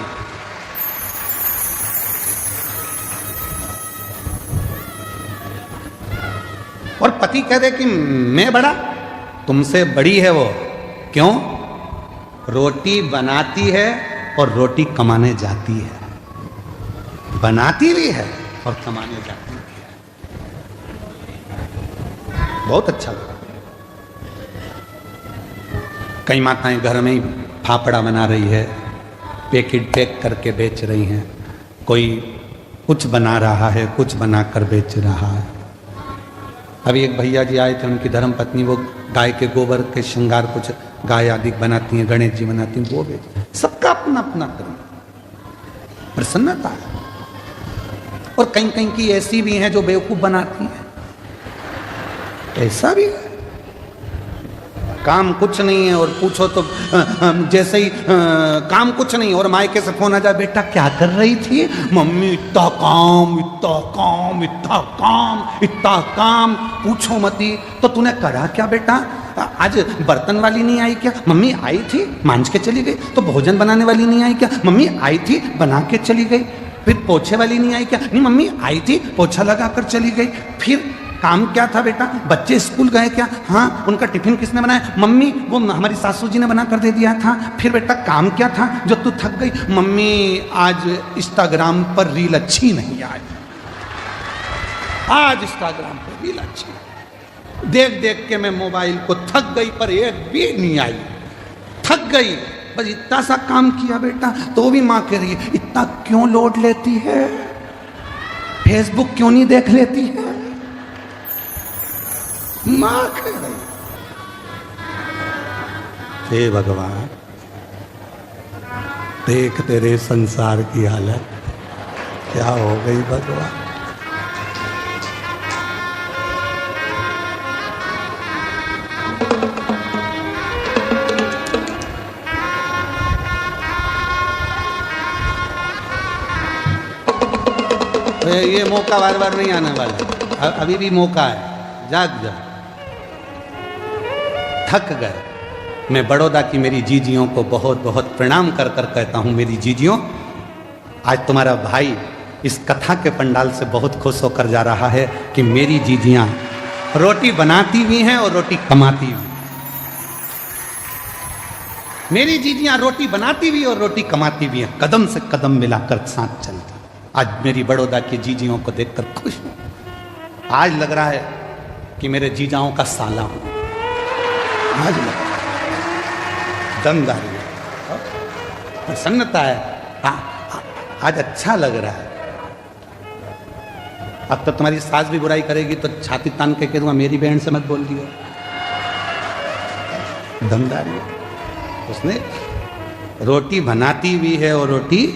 और पति कह दे कि मैं बड़ा, तुमसे बड़ी है वो। क्यों? रोटी बनाती है और रोटी कमाने जाती है। बनाती भी है और कमाने जाती भी है। बहुत अच्छा लगा। कई माताएं घर में ही फाफड़ा बना रही है, पैकेट पैक करके बेच रही हैं। कोई कुछ बना रहा है, कुछ बनाकर बेच रहा है। अभी एक भैया जी आए थे, उनकी धर्म पत्नी वो गाय के गोबर के श्रृंगार कुछ गाय आदि बनाती हैं, गणेश जी बनाती हैं, वो बेच। सबका अपना अपना कर्म, प्रसन्नता है। और कहीं कहीं की ऐसी भी हैं जो बेवकूफ बनाती हैं, ऐसा भी है। काम कुछ नहीं है और पूछो तो जैसे ही काम कुछ नहीं और मायके से फोन आ जाए, बेटा क्या कर रही थी? मम्मी इतना काम, इतना काम, इतना काम, इतना काम, पूछो मती। तो तूने करा क्या बेटा? आज बर्तन वाली नहीं आई क्या? मम्मी आई थी, मांझ के चली गई। तो भोजन बनाने वाली नहीं आई क्या? मम्मी आई थी, बना के चली गई। फिर पोछे वाली नहीं आई क्या? नहीं मम्मी आई थी, पोछा लगा कर चली गई। फिर काम क्या था बेटा? बच्चे स्कूल गए क्या? हाँ। उनका टिफिन किसने बनाया? मम्मी, वो हमारी सासू जी ने बना कर दे दिया था। फिर बेटा काम क्या था जो तू थक गई? मम्मी आज इंस्टाग्राम पर रील अच्छी नहीं आई, आज इंस्टाग्राम पर रील अच्छी देख देख के मैं मोबाइल को थक गई, पर एक भी नहीं आई। थक गई, बस इतना सा काम किया बेटा। तो भी माँ कह रही है इतना क्यों लोड लेती है? फेसबुक क्यों नहीं देख लेती है? मां कह रही। हे भगवान, देख तेरे संसार की हालत क्या हो गई भगवान। ये मौका बार बार नहीं आने वाला, अभी भी मौका है। जाग जा। थक गए। मैं बड़ौदा की मेरी जीजियों को बहुत बहुत प्रणाम कर कर कहता हूं, मेरी जीजियों, आज तुम्हारा भाई इस कथा के पंडाल से बहुत खुश होकर जा रहा है कि मेरी जीजियां रोटी बनाती भी हैं और रोटी कमाती भी। मेरी जीजियां रोटी बनाती भी और रोटी कमाती भी हैं, कदम से कदम मिलाकर साथ चलती। आज मेरी बड़ौदा की जीजियों को देखकर खुश हूं। आज लग रहा है कि मेरे जीजाओं का साला हूं। आज दमदारी है, प्रसन्नता है। आज अच्छा लग रहा है। अब तो तुम्हारी सास भी बुराई करेगी तो छाती तान के कह दूंगा मेरी बहन से मत बोल दियो। दमदारी है। उसने रोटी बनाती भी है और रोटी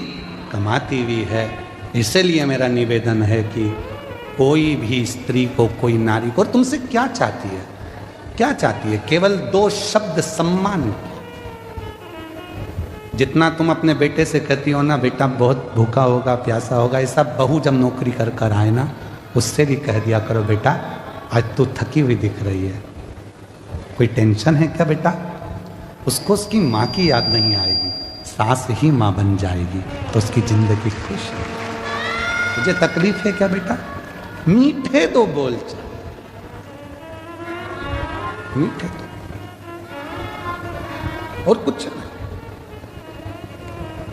कमाती भी है। इसलिए मेरा निवेदन है कि कोई भी स्त्री को, कोई नारी को, और तुमसे क्या चाहती है? क्या चाहती है? केवल 2 शब्द सम्मान। जितना तुम अपने बेटे से कहती हो ना, बेटा बहुत भूखा होगा, प्यासा होगा, ऐसा बहू जब नौकरी कर कर आए ना, उससे भी कह दिया करो बेटा आज तू थकी हुई दिख रही है, कोई टेंशन है क्या बेटा? उसको उसकी माँ की याद नहीं आएगी। सास ही माँ बन जाएगी तो उसकी जिंदगी खुश है। तुझे तकलीफ है क्या बेटा? मीठे दो बोल चल, मीठे दो, और कुछ नहीं।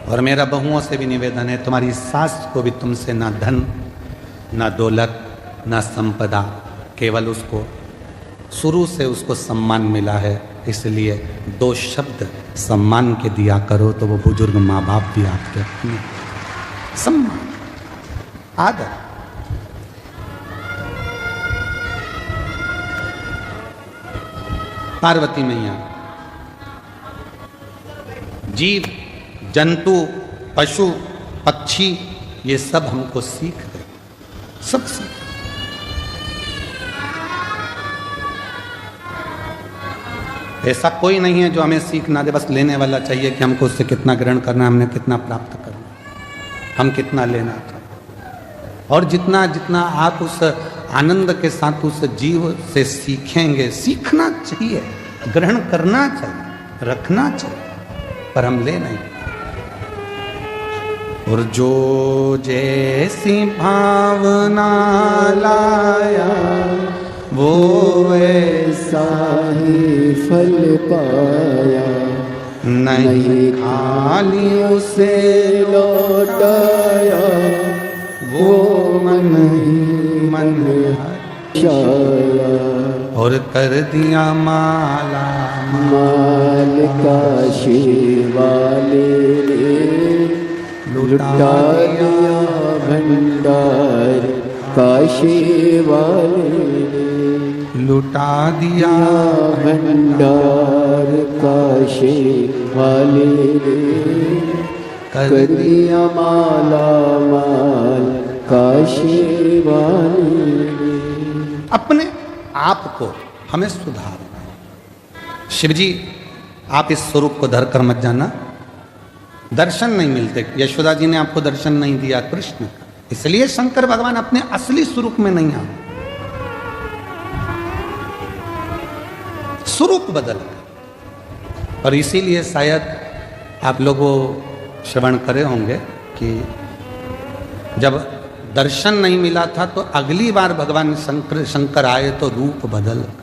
और मेरा बहुओं से भी निवेदन है, तुम्हारी सास को भी तुमसे ना धन, ना दौलत, ना संपदा, केवल उसको शुरू से उसको सम्मान मिला है, इसलिए 2 शब्द सम्मान के दिया करो तो वो बुजुर्ग माँ बाप भी आपके अपने। सम्मान, आदर। पार्वती मैया जीव, जंतु, पशु, पक्षी ये सब हमको सीख दे, सब सीख। ऐसा कोई नहीं है जो हमें सीख ना दे, बस लेने वाला चाहिए कि हमको उससे कितना ग्रहण करना है, हमने कितना प्राप्त करना, हम कितना लेना था। और जितना जितना आप उस आनंद के साथ उस जीव से सीखेंगे, सीखना चाहिए, ग्रहण करना चाहिए, रखना चाहिए, पर हम ले नहीं। और जो जैसी भावना लाया वो वैसा ही फल पाया, नहीं खाली उसे लौटाया, वो मन ही मन हर्षाया। और कर दिया माला माल काशी वाले लुटा दिया भंडार काशी वाले, लुटा दिया भंडार काशी वाले, कर दिया माला माल काशी वाले। अपने आप को हमें सुधारना है। शिव जी आप इस स्वरूप को धर कर मत जाना, दर्शन नहीं मिलते। यशोदा जी ने आपको दर्शन नहीं दिया कृष्ण का, इसलिए शंकर भगवान अपने असली स्वरूप में नहीं आए, स्वरूप बदल गए। और इसीलिए शायद आप लोगों श्रवण करे होंगे कि जब दर्शन नहीं मिला था तो अगली बार भगवान शंकर आए तो रूप बदल गया।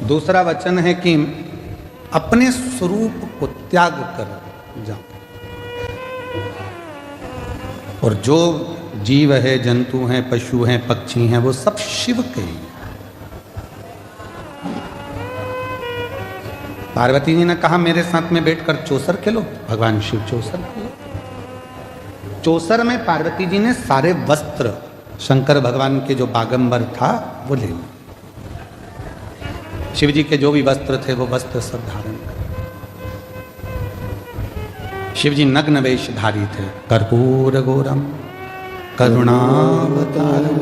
दूसरा वचन है कि अपने स्वरूप को त्याग कर जाओ। और जो जीव है, जंतु हैं, पशु हैं, पक्षी हैं, वो सब शिव के हैं। पार्वती जी ने कहा मेरे साथ में बैठकर चौसर खेलो, भगवान शिव चौसर खेलो। चौसर में पार्वती जी ने सारे वस्त्र शंकर भगवान के जो बागंबर था वो ले लिया। शिव जी के जो भी वस्त्र थे वो वस्त्र सब धारण कर। शिव जी नग्न वेशधारी थे। कर्पूर गौरम करुणावतारम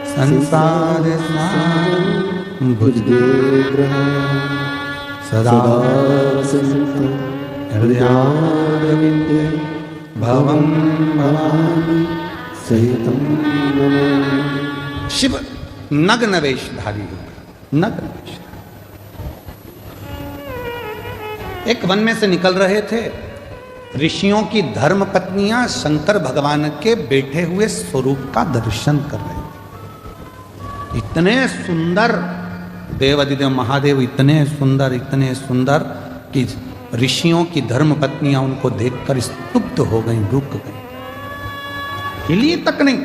संसार सारम भुजगेन्द्रम सदा हृदयारविंदे भवं भवामि सहितं नमामि। शिव नग्न वेशधारी हो, नग्न वेश। एक वन में से निकल रहे थे, ऋषियों की धर्म पत्नियां शंकर भगवान के बैठे हुए स्वरूप का दर्शन कर रहे थे। इतने सुंदर देवादिदेव महादेव, इतने सुंदर कि ऋषियों की धर्म पत्नियां उनको देखकर स्तुप्त हो गईं, रुक गईं, हिली तक नहीं।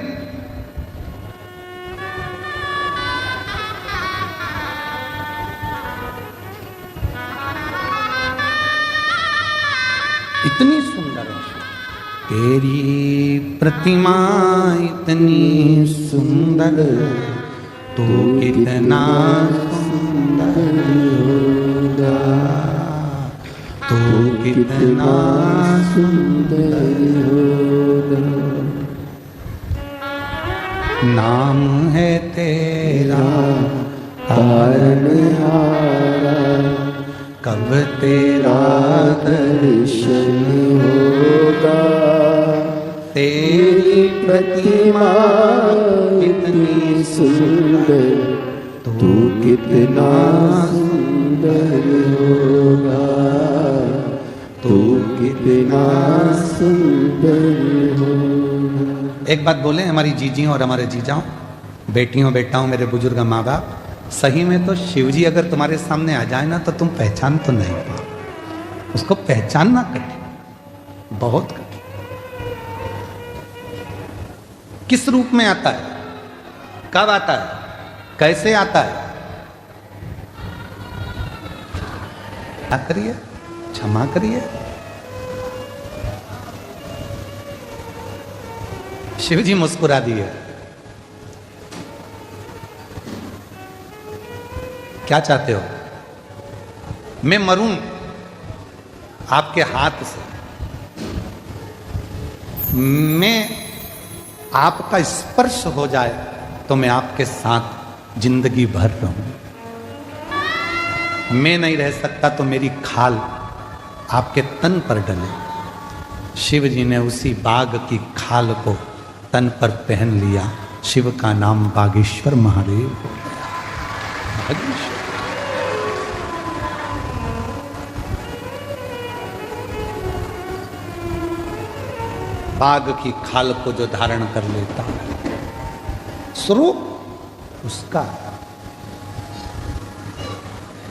इतनी सुंदर है तेरी प्रतिमा, इतनी सुंदर तो कितना सुंदर होगा, तो कितना सुंदर होगा। नाम है तेरा तारनहारा, कब तेरा दर्शन होगा। तेरी प्रतिमा इतनी सुंदर, तू कितना सुंदर सुंदर होगा, तू कितना सुंदर होगा। एक बात बोले हमारी जीजियों और हमारे जीजाओं, बेटियों बेटाओं, मेरे बुजुर्ग माँ बाप, सही में तो शिवजी अगर तुम्हारे सामने आ जाए ना तो तुम पहचान तो नहीं पाओ। उसको पहचानना कठिन, बहुत कठिन। किस रूप में आता है, कब आता है, कैसे आता है, क्या करिए, क्षमा करिए। शिवजी मुस्कुरा दिए। क्या चाहते हो, मैं मरूं आपके हाथ से, मैं आपका स्पर्श हो जाए तो मैं आपके साथ जिंदगी भर रहूं। मैं नहीं रह सकता तो मेरी खाल आपके तन पर डले। शिव जी ने उसी बाघ की खाल को तन पर पहन लिया। शिव का नाम बागेश्वर महादेव। बागेश्वर बाघ की खाल को जो धारण कर लेता है, स्वरूप उसका।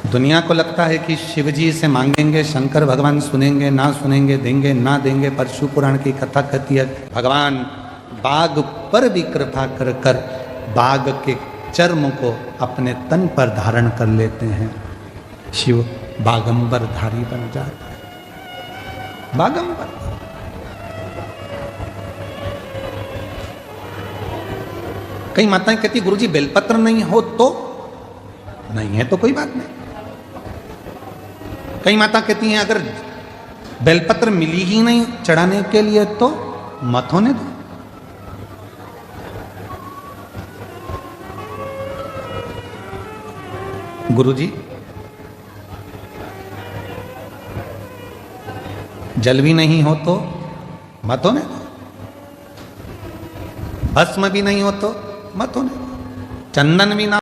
दुनिया को लगता है कि शिवजी से मांगेंगे शंकर भगवान सुनेंगे ना सुनेंगे, देंगे ना देंगे। पर शिव पुराण की कथा कहती है भगवान बाघ पर भी कृपा कर कर बाघ के चर्म को अपने तन पर धारण कर लेते हैं। शिव बागंबर धारी बन जाता है। बागंबर कई माताएं कहती गुरुजी बेलपत्र नहीं हो तो, नहीं है तो कोई बात नहीं। कई माता कहती हैं अगर बेलपत्र मिली ही नहीं चढ़ाने के लिए तो मत होने दो। गुरुजी जल भी नहीं हो तो मत होने दो, भस्म भी नहीं हो तो मत होने दो, चंदन भी ना